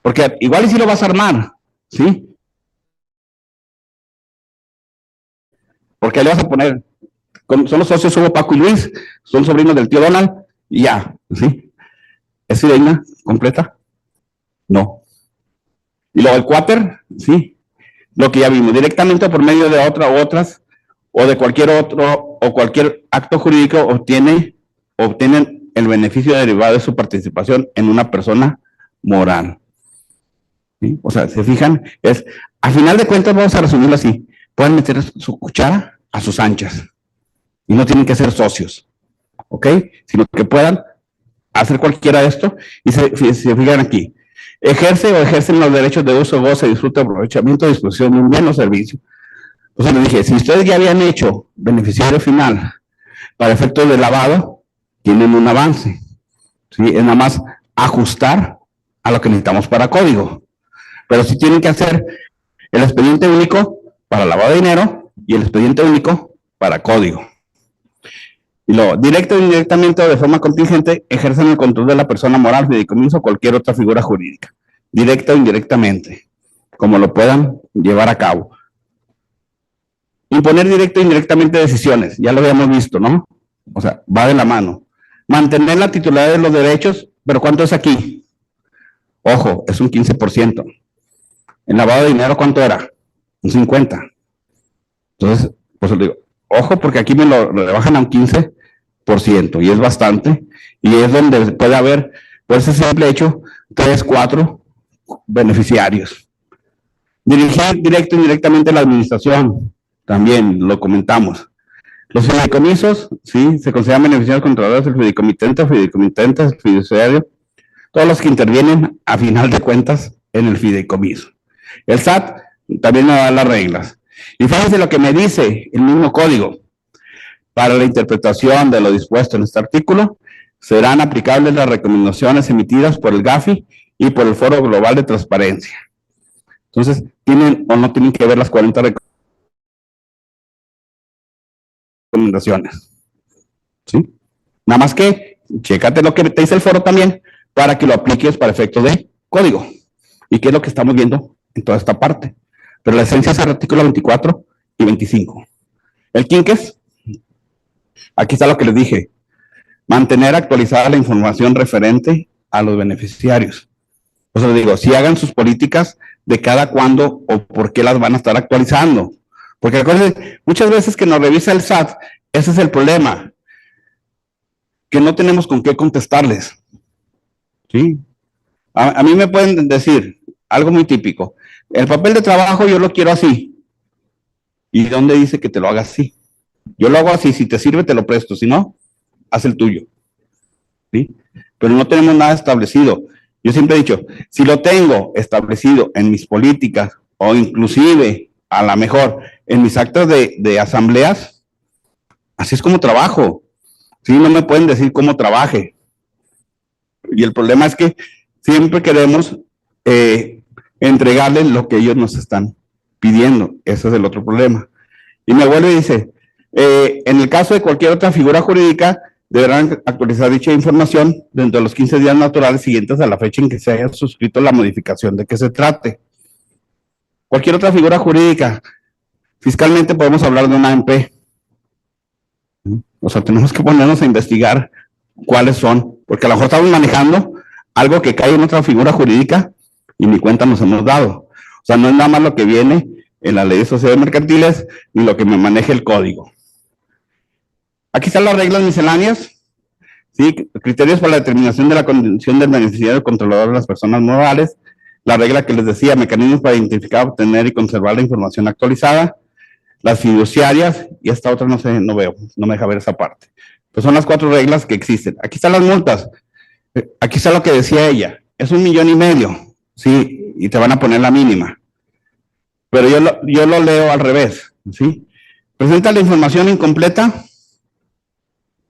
porque igual y si lo vas a armar, ¿sí? Porque le vas a poner, son los socios Hugo, Paco y Luis, son sobrinos del tío Donald, y ya, ¿sí? ¿Es fidedigna completa? No. Y luego el cuáter, sí, lo que ya vimos, directamente por medio de otra u otras o de cualquier otro o cualquier acto jurídico obtienen el beneficio derivado de su participación en una persona moral. ¿Sí? O sea, se fijan, a final de cuentas vamos a resumirlo así, pueden meter su cuchara a sus anchas y no tienen que ser socios, ¿ok? Sino que puedan hacer cualquiera de esto y se fijan aquí, ejercen los derechos de uso, goce, disfrute, aprovechamiento, disposición de un bien o servicio. Entonces les dije, si ustedes ya habían hecho beneficiario final para efectos de lavado, tienen un avance, ¿sí? Es nada más ajustar a lo que necesitamos para código. Pero sí tienen que hacer el expediente único para lavado de dinero y el expediente único para código. Y luego, directo o indirectamente o de forma contingente, ejercen el control de la persona moral, fideicomiso o cualquier otra figura jurídica. Directa o indirectamente, como lo puedan llevar a cabo. Imponer directo e indirectamente decisiones, ya lo habíamos visto, ¿no? O sea, va de la mano. Mantener la titularidad de los derechos, pero ¿cuánto es aquí? Ojo, es un 15%. En lavado de dinero, ¿cuánto era? Un 50%. Entonces, pues digo, ojo, porque aquí me lo rebajan a un 15%, y es bastante, y es donde puede haber, por ese simple hecho, 3, 4 beneficiarios. Dirigir directo e indirectamente la administración, también lo comentamos. Los fideicomisos, sí, se consideran beneficiarios controladores del fideicomitente, el fiduciario, todos los que intervienen a final de cuentas en el fideicomiso. El SAT también me da las reglas. Y fíjense lo que me dice el mismo código. Para la interpretación de lo dispuesto en este artículo, serán aplicables las recomendaciones emitidas por el GAFI y por el Foro Global de Transparencia. Entonces, ¿tienen o no tienen que ver las 40 recomendaciones? ¿Sí? Nada más que, chécate lo que te dice el foro también, para que lo apliques para efectos de código. ¿Y qué es lo que estamos viendo en toda esta parte? Pero la esencia es el artículo 24 y 25. El quinqués, aquí está lo que les dije, mantener actualizada la información referente a los beneficiarios. O sea, les digo, si hagan sus políticas de cada cuándo o por qué las van a estar actualizando. Porque acuérdense, muchas veces que nos revisa el SAT, ese es el problema, que no tenemos con qué contestarles. ¿Sí? A mí me pueden decir algo muy típico, el papel de trabajo yo lo quiero así. ¿Y dónde dice que te lo hagas así? Yo lo hago así, si te sirve te lo presto, si no, haz el tuyo. ¿Sí? Pero no tenemos nada establecido. Yo siempre he dicho, si lo tengo establecido en mis políticas o inclusive a lo mejor en mis actas de asambleas, así es como trabajo. ¿Sí? No me pueden decir cómo trabaje. Y el problema es que siempre queremos entregarles lo que ellos nos están pidiendo. Ese es el otro problema. Y me vuelve y dice, en el caso de cualquier otra figura jurídica, deberán actualizar dicha información dentro de los 15 días naturales siguientes a la fecha en que se haya suscrito la modificación de que se trate. Cualquier otra figura jurídica, fiscalmente podemos hablar de una AMP. O sea, tenemos que ponernos a investigar cuáles son, porque a lo mejor estamos manejando algo que cae en otra figura jurídica y ni cuenta nos hemos dado. O sea, no es nada más lo que viene en la ley de sociedades mercantiles ni lo que me maneje el código. Aquí están las reglas misceláneas, ¿sí? Criterios para la determinación de la condición del beneficiario controlador de las personas morales, la regla que les decía, mecanismos para identificar, obtener y conservar la información actualizada, las fiduciarias, y esta otra no sé, no veo, no me deja ver esa parte. Pues son las 4 reglas que existen. Aquí están las multas, aquí está lo que decía ella, es 1,5 millones, sí, y te van a poner la mínima. Pero yo lo leo al revés, ¿sí? Presenta la información incompleta,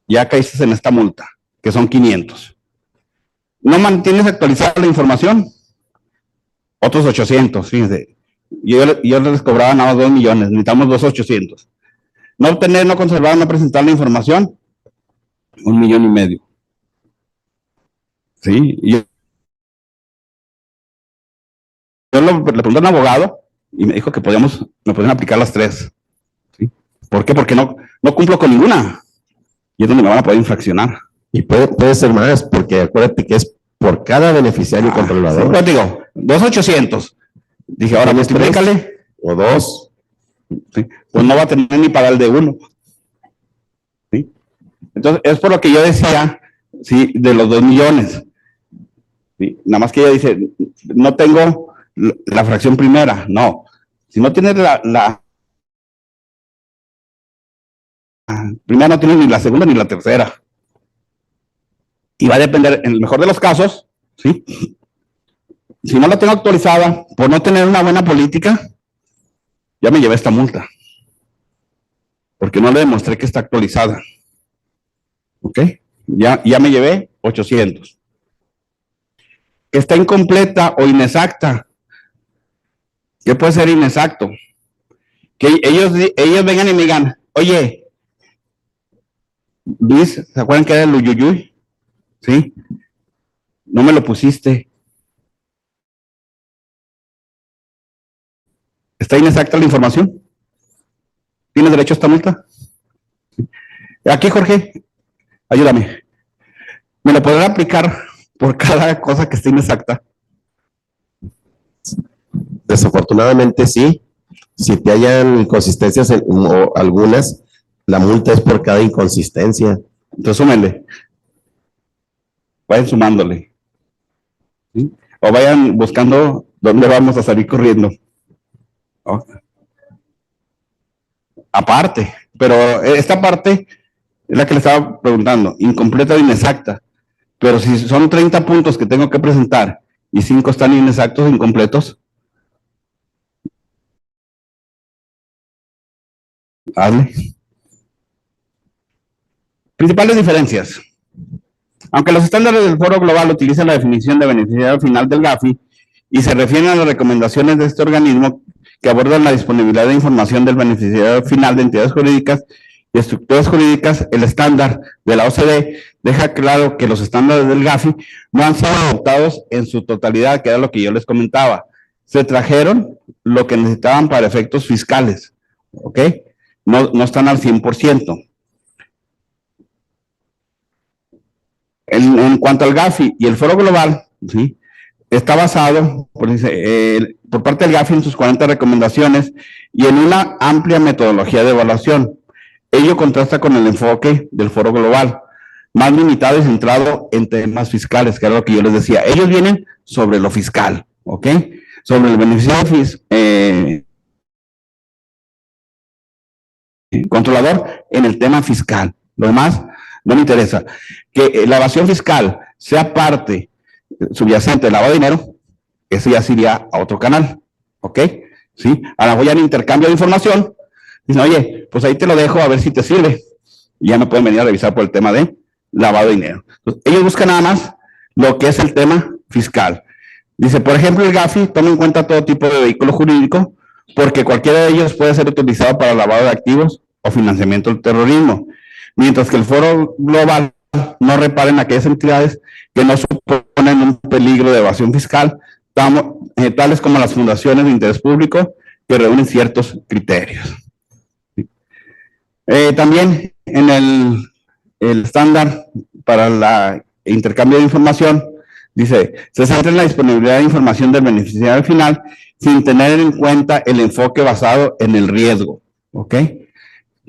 ya caíste en esta multa, que son 500. No mantienes actualizada la información, otros 800, fíjense. Yo les cobraba nada más 2 millones, necesitamos 2,800. No obtener, no conservar, no presentar la información, 1,5 millones. Sí, yo le pregunté a un abogado y me dijo que me podían aplicar las 3. ¿Sí? ¿Por qué? Porque no cumplo con ninguna. Y es donde me van a poder infraccionar. Y puede ser más, porque acuérdate que es por cada beneficiario controlador. Sí, pero digo, 2,800. Dije, ahora multiplícale. O 2. ¿sí? Pues no va a tener ni para el de uno. ¿Sí? Entonces, es por lo que yo decía, ¿sí? De los 2 millones. ¿Sí? Nada más que ella dice, no tengo la fracción primera. No. Si no tienes la primera, no tienes ni la segunda ni la tercera. Y va a depender, en el mejor de los casos, ¿sí? Si no la tengo actualizada, por no tener una buena política, ya me llevé esta multa. Porque no le demostré que está actualizada. ¿Ok? Ya me llevé 800. Que está incompleta o inexacta. ¿Qué puede ser inexacto? Que ellos vengan y me digan, oye, Luis, ¿se acuerdan que era el Uyuyuy? ¿Sí? No me lo pusiste. ¿Está inexacta la información? ¿Tienes derecho a esta multa? Aquí, Jorge, ayúdame. ¿Me lo podrán aplicar por cada cosa que esté inexacta? Desafortunadamente sí. Si te hayan inconsistencias o algunas, la multa es por cada inconsistencia. Entonces, súmenle. Vayan sumándole. ¿Sí? O vayan buscando dónde vamos a salir corriendo. ¿No? Aparte, pero esta parte es la que le estaba preguntando, incompleta o inexacta. Pero si son 30 puntos que tengo que presentar y 5 están inexactos, incompletos, hazle. Principales diferencias. Aunque los estándares del Foro Global utilizan la definición de beneficiario final del GAFI y se refieren a las recomendaciones de este organismo que abordan la disponibilidad de información del beneficiario final de entidades jurídicas y estructuras jurídicas, el estándar de la OCDE deja claro que los estándares del GAFI no han sido adoptados en su totalidad, que era lo que yo les comentaba. Se trajeron lo que necesitaban para efectos fiscales, ¿ok? No están al 100%. En cuanto al GAFI y el Foro Global, ¿sí? Está basado por parte del GAFI en sus 40 recomendaciones y en una amplia metodología de evaluación. Ello contrasta con el enfoque del Foro Global, más limitado y centrado en temas fiscales, que era lo que yo les decía. Ellos vienen sobre lo fiscal, ¿ok? Sobre el beneficiario controlador en el tema fiscal. Lo demás no me interesa. Que la evasión fiscal sea parte subyacente del lavado de dinero, eso ya sería a otro canal, ¿ok? ¿Sí? Ahora voy al intercambio de información, dicen, oye, pues ahí te lo dejo a ver si te sirve. Y ya me pueden venir a revisar por el tema de lavado de dinero. Entonces, ellos buscan nada más lo que es el tema fiscal. Dice, por ejemplo, el GAFI toma en cuenta todo tipo de vehículo jurídico porque cualquiera de ellos puede ser utilizado para lavado de activos o financiamiento del terrorismo, mientras que el Foro Global no repara en aquellas entidades que no suponen un peligro de evasión fiscal, tales como las fundaciones de interés público que reúnen ciertos criterios. También en el estándar para el intercambio de información, dice, se centra en la disponibilidad de información del beneficiario final sin tener en cuenta el enfoque basado en el riesgo, ¿ok?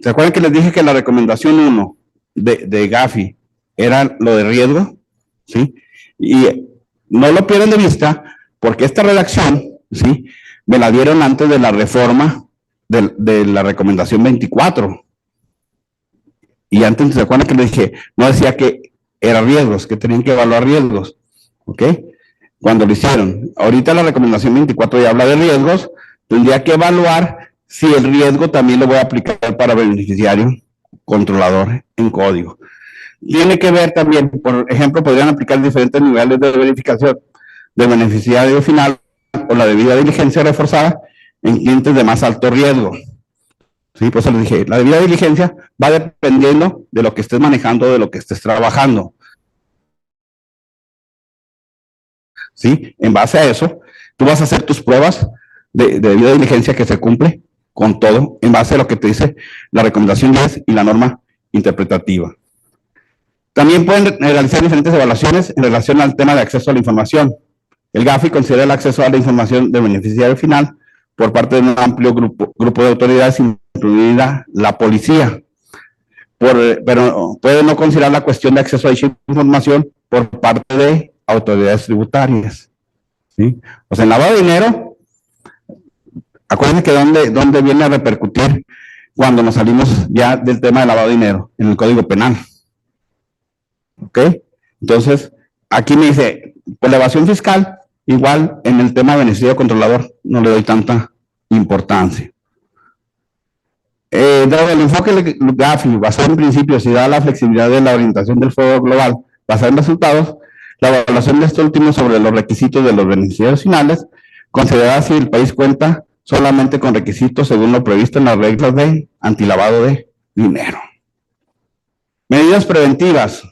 ¿Se acuerdan que les dije que la recomendación 1 de GAFI era lo de riesgo? ¿Sí? Y no lo pierdan de vista porque esta redacción, ¿sí? Me la dieron antes de la reforma de la recomendación 24. Y antes, ¿se acuerdan que les dije? No decía que era riesgos, que tenían que evaluar riesgos, ¿ok? Cuando lo hicieron. Ahorita la recomendación 24 ya habla de riesgos, tendría que evaluar si el riesgo también lo voy a aplicar para beneficiario controlador en código. Tiene que ver también, por ejemplo, podrían aplicar diferentes niveles de verificación del beneficiario final o la debida diligencia reforzada en clientes de más alto riesgo. Sí, por eso les dije, la debida diligencia va dependiendo de lo que estés manejando, de lo que estés trabajando. ¿Sí? En base a eso, tú vas a hacer tus pruebas de debida diligencia que se cumple con todo, en base a lo que te dice la recomendación 10 y la norma interpretativa. También pueden realizar diferentes evaluaciones en relación al tema de acceso a la información. El GAFI considera el acceso a la información del beneficiario final por parte de un amplio grupo de autoridades, incluida la policía. Pero puede no considerar la cuestión de acceso a dicha información por parte de autoridades tributarias. ¿Sí? O sea, el lavado de dinero, acuérdense que dónde viene a repercutir cuando nos salimos ya del tema de lavado de dinero, en el Código Penal. ¿Ok? Entonces, aquí me dice, por la evasión fiscal, igual en el tema de beneficio controlador, no le doy tanta importancia. Dado el enfoque GAFI, basado en principios y dada la flexibilidad de la orientación del Foro Global, basada en resultados, la evaluación de este último sobre los requisitos de los beneficiarios finales, considerada si el país cuenta solamente con requisitos según lo previsto en las reglas de antilavado de dinero. Medidas preventivas.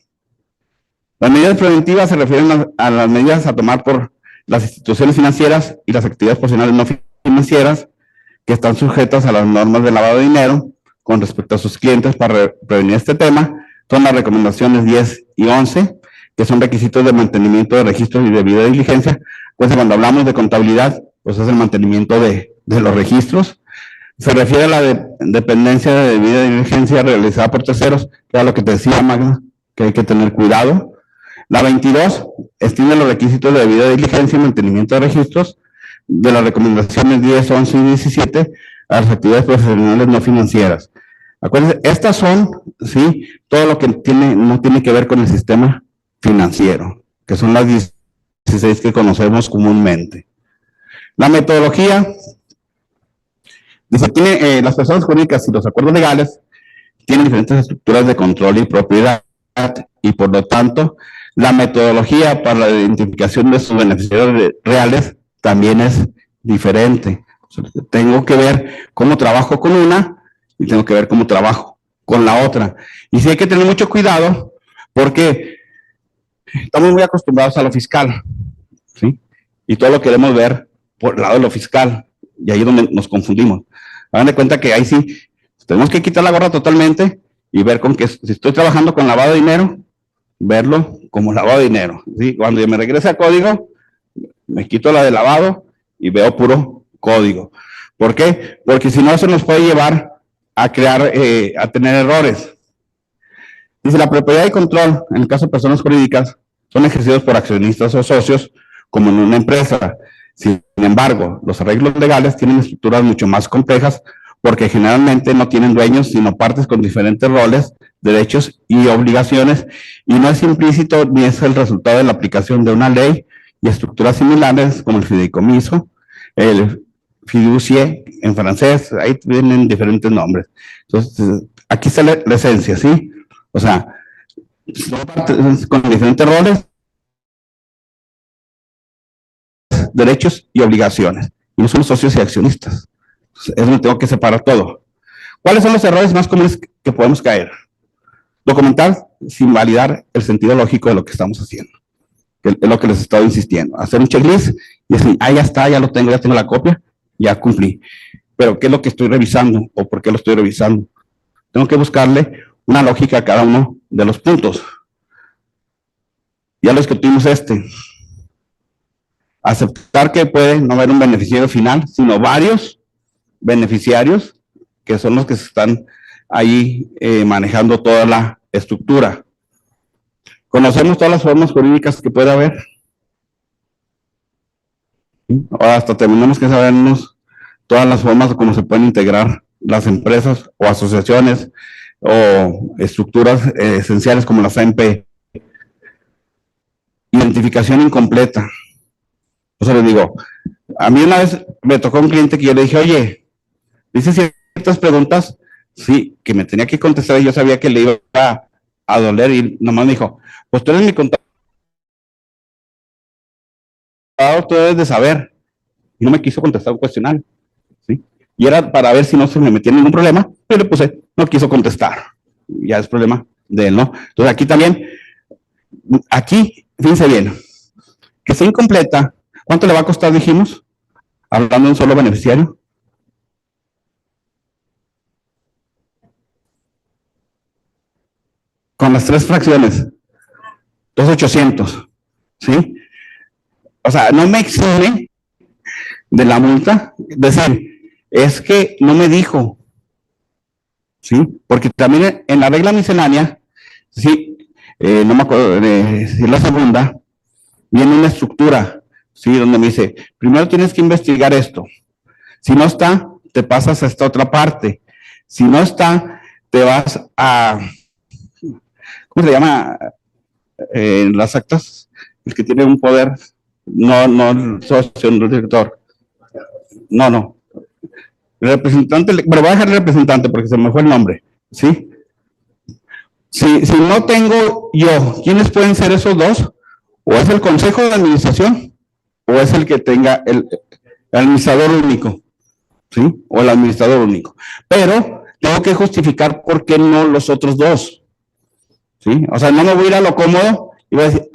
Las medidas preventivas se refieren a las medidas a tomar por las instituciones financieras y las actividades profesionales no financieras que están sujetas a las normas de lavado de dinero con respecto a sus clientes para prevenir este tema. Son las recomendaciones 10 y 11, que son requisitos de mantenimiento de registros y debida diligencia. Pues cuando hablamos de contabilidad, pues es el mantenimiento de los registros. Se refiere a la dependencia de debida diligencia realizada por terceros, que era lo que te decía, Magna, que hay que tener cuidado. La 22 extiende los requisitos de debida diligencia y mantenimiento de registros de las recomendaciones 10, 11 y 17 a las actividades profesionales no financieras. Acuérdense, estas son, sí, todo lo que no tiene que ver con el sistema financiero, que son las 16 que conocemos comúnmente. La metodología, dice, las personas jurídicas y los acuerdos legales tienen diferentes estructuras de control y propiedad, y por lo tanto, la metodología para la identificación de sus beneficiarios reales también es diferente. Tengo que ver cómo trabajo con una y tengo que ver cómo trabajo con la otra. Y sí hay que tener mucho cuidado porque estamos muy acostumbrados a lo fiscal, ¿sí? Y todo lo queremos ver por el lado de lo fiscal. Y ahí es donde nos confundimos. Hagan de cuenta que ahí sí tenemos que quitar la gorra totalmente y ver con que si estoy trabajando con lavado de dinero, verlo como lavado de dinero, ¿sí? Cuando yo me regrese a código, me quito la de lavado y veo puro código. ¿Por qué? Porque si no, eso nos puede llevar a crear, a tener errores. Dice, la propiedad y control, en el caso de personas jurídicas, son ejercidos por accionistas o socios, como en una empresa. Sin embargo, los arreglos legales tienen estructuras mucho más complejas, porque generalmente no tienen dueños, sino partes con diferentes roles, derechos y obligaciones, y no es implícito ni es el resultado de la aplicación de una ley y estructuras similares como el fideicomiso, el fiducie en francés, ahí tienen diferentes nombres. Entonces, aquí está la esencia, ¿sí? O sea, son partes con diferentes roles, derechos y obligaciones, y no son socios y accionistas. Entonces, es donde tengo que separar todo. ¿Cuáles son los errores más comunes que podemos caer? Documentar sin validar el sentido lógico de lo que estamos haciendo. Es lo que les he estado insistiendo. Hacer un checklist y decir, ya está, ya lo tengo, ya tengo la copia, ya cumplí. Pero ¿qué es lo que estoy revisando? ¿O por qué lo estoy revisando? Tengo que buscarle una lógica a cada uno de los puntos. Ya lo discutimos Aceptar que puede no haber un beneficiario final, sino varios beneficiarios que son los que se están ahí manejando toda la estructura. ¿Conocemos todas las formas jurídicas que puede haber? Ahora hasta tenemos que sabernos todas las formas de cómo se pueden integrar las empresas o asociaciones o estructuras esenciales como las AMP. Identificación incompleta. Por eso les digo, a mí una vez me tocó un cliente que yo le dije, oye, dice ciertas preguntas, sí, que me tenía que contestar y yo sabía que le iba a doler y nomás me dijo, pues tú eres mi contador, tú debes de saber. Y no me quiso contestar un cuestionario, ¿sí? Y era para ver si no se me metía ningún problema, pero le puse, no quiso contestar. Ya es problema de él, ¿no? Entonces aquí también, fíjense bien, que sea incompleta, ¿cuánto le va a costar, dijimos? Hablando de un solo beneficiario. Con las 3 fracciones, 2,800, ¿sí? O sea, no me exime de la multa, decir, es que no me dijo, ¿sí? Porque también en la regla miscelánea, sí, no me acuerdo si la segunda, viene una estructura, ¿sí? Donde me dice, primero tienes que investigar esto. Si no está, te pasas a esta otra parte. Si no está, te vas a, ¿cómo se llama? En las actas, el que tiene un poder, no el socio, no el director. No. El representante, pero voy a dejar el representante porque se me fue el nombre, ¿sí? Si no tengo yo, ¿quiénes pueden ser esos dos? O es el consejo de administración, o es el que tenga el administrador único, ¿sí? O el administrador único. Pero tengo que justificar por qué no los otros dos, ¿sí? O sea, no me voy a ir a lo cómodo y voy a decir,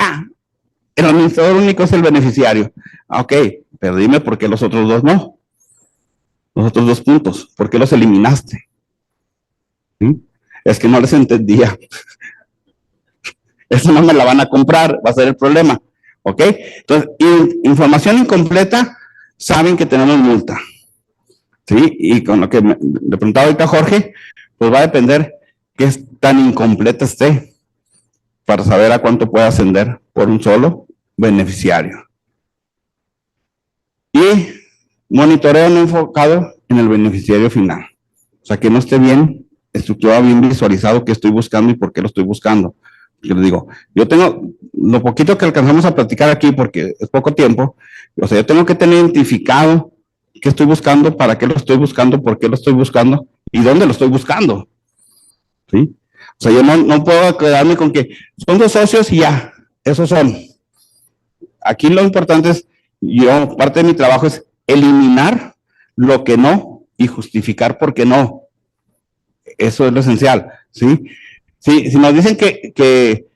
el administrador único es el beneficiario. Ok, pero dime por qué los otros dos no. Los otros 2 puntos, ¿por qué los eliminaste? ¿Sí? Es que no les entendía. Eso no me la van a comprar, va a ser el problema. ¿Ok? Entonces, información incompleta, saben que tenemos multa. ¿Sí? Y con lo que le preguntaba ahorita Jorge, pues va a depender qué tan incompleta esté para saber a cuánto puede ascender por un solo beneficiario. Y monitoreo no enfocado en el beneficiario final. O sea, que no esté bien estructurado, bien visualizado qué estoy buscando y por qué lo estoy buscando. Yo les digo, yo tengo lo poquito que alcanzamos a platicar aquí porque es poco tiempo, o sea, yo tengo que tener identificado qué estoy buscando, para qué lo estoy buscando, por qué lo estoy buscando y dónde lo estoy buscando. ¿Sí? O sea, yo no puedo quedarme con que son 2 socios y ya, esos son. Aquí lo importante es, parte de mi trabajo es eliminar lo que no y justificar por qué no. Eso es lo esencial, ¿sí? Sí, si nos dicen que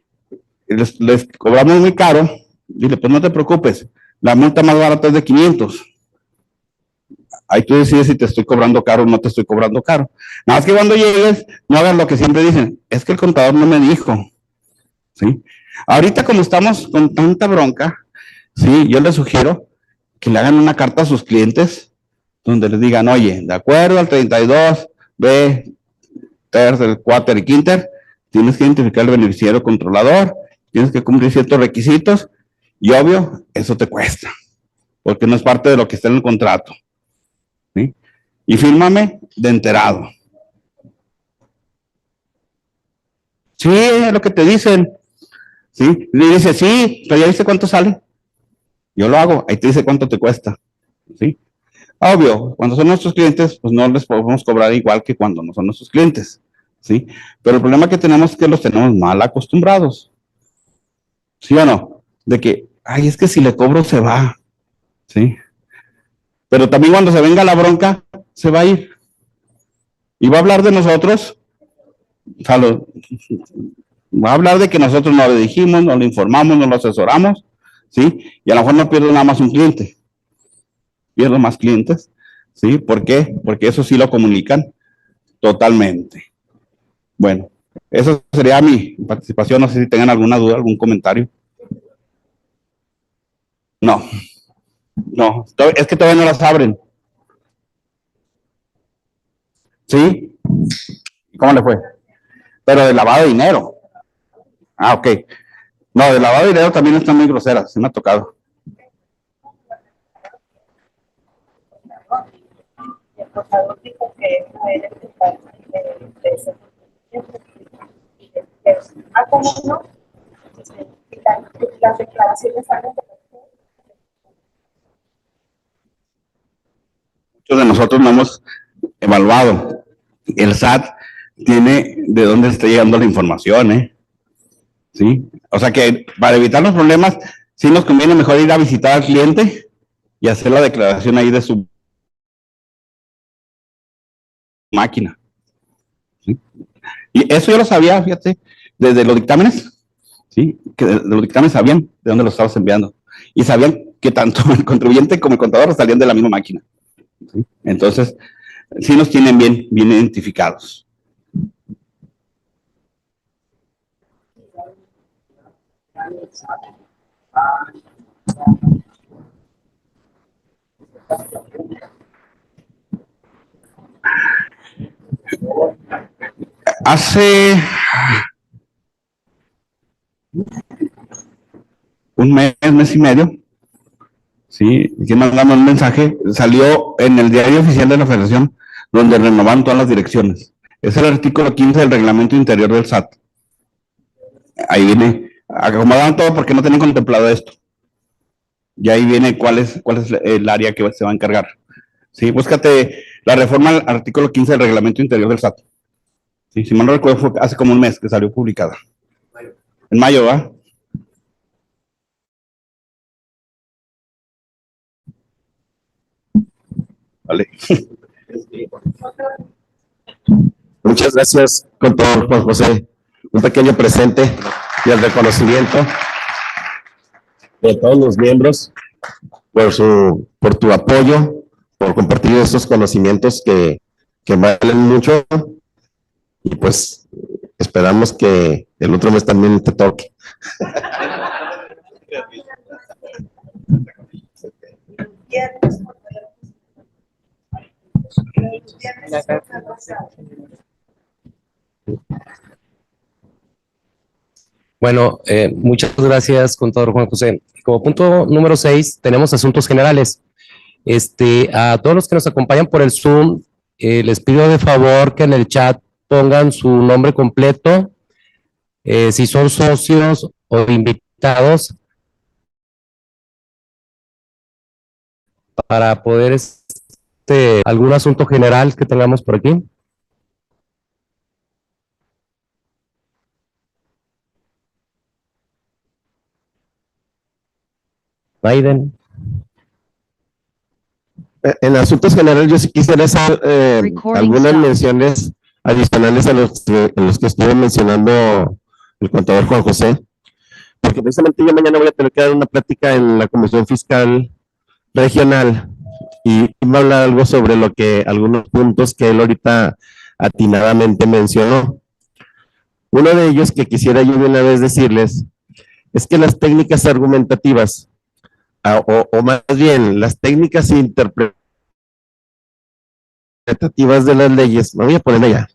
les cobramos muy caro, dile, pues no te preocupes, la multa más barata es de 500. Ahí tú decides si te estoy cobrando caro o no te estoy cobrando caro. Nada más que cuando llegues, no hagas lo que siempre dicen, es que el contador no me dijo, ¿sí? Ahorita como estamos con tanta bronca, sí, yo les sugiero que le hagan una carta a sus clientes donde les digan, oye, de acuerdo al 32, B, tercer, cuater y quinter, tienes que identificar el beneficiario controlador, tienes que cumplir ciertos requisitos y obvio, eso te cuesta, porque no es parte de lo que está en el contrato. ¿Sí? Y fírmame de enterado. Sí, es lo que te dicen. ¿Sí? Le dice, sí, pero ya dice cuánto sale. Yo lo hago, ahí te dice cuánto te cuesta. ¿Sí? Obvio, cuando son nuestros clientes, pues no les podemos cobrar igual que cuando no son nuestros clientes. ¿Sí? Pero el problema que tenemos es que los tenemos mal acostumbrados. ¿Sí o no? De que, ay, es que si le cobro se va. ¿Sí? Pero también cuando se venga la bronca, se va a ir. Y va a hablar de nosotros, o sea, va a hablar de que nosotros no le dijimos, no le informamos, no lo asesoramos, ¿sí? Y a lo mejor no pierdo nada más un cliente, pierdo más clientes, ¿sí? ¿Por qué? Porque eso sí lo comunican totalmente. Bueno, eso sería mi participación, no sé si tengan alguna duda, algún comentario. No, es que todavía no las abren. ¿Sí? ¿Cómo le fue? Pero de lavado de dinero. Ok. No, de lavado de dinero también están muy groseras, se me ha tocado. El contador dijo que no era de ese. ¿Cómo no? Las declaraciones salen de Muchos de nosotros no hemos evaluado. El SAT tiene de dónde está llegando la información, ¿eh? ¿Sí? O sea que para evitar los problemas, sí nos conviene mejor ir a visitar al cliente y hacer la declaración ahí de su máquina. ¿Sí? Y eso yo lo sabía, fíjate, desde los dictámenes, ¿sí? Que de los dictámenes sabían de dónde los estabas enviando. Y sabían que tanto el contribuyente como el contador salían de la misma máquina. ¿Sí? Entonces, sí nos tienen bien identificados. Hace un mes y medio, sí, que mandamos un mensaje, salió en el diario oficial de la Federación, donde renovaron todas las direcciones. Es el artículo 15 del reglamento interior del SAT. Ahí viene, acomodaron todo porque no tenían contemplado esto. Y ahí viene cuál es el área que se va a encargar. Sí, búscate la reforma al artículo 15 del reglamento interior del SAT. Sí, si mal no recuerdo, fue hace como un mes que salió publicada. En mayo, ¿va? Vale. Muchas gracias, contador Juan José. Un pequeño presente y el reconocimiento de todos los miembros por tu apoyo, por compartir estos conocimientos que valen mucho. Y pues esperamos que el otro mes también te toque. Bueno, muchas gracias, contador Juan José. Como punto número 6, tenemos asuntos generales. A todos los que nos acompañan por el Zoom, les pido de favor que en el chat pongan su nombre completo, si son socios o invitados, para poder algún asunto general que tengamos por aquí. Biden. En asuntos generales, yo sí quisiera hacer algunas menciones adicionales a los que estuve mencionando el contador Juan José, porque precisamente yo mañana voy a tener que dar una plática en la Comisión Fiscal Regional y me habla algo sobre algunos puntos que él ahorita atinadamente mencionó. Uno de ellos que quisiera yo de una vez decirles es que las técnicas argumentativas, o más bien las técnicas interpretativas de las leyes, me voy a poner allá,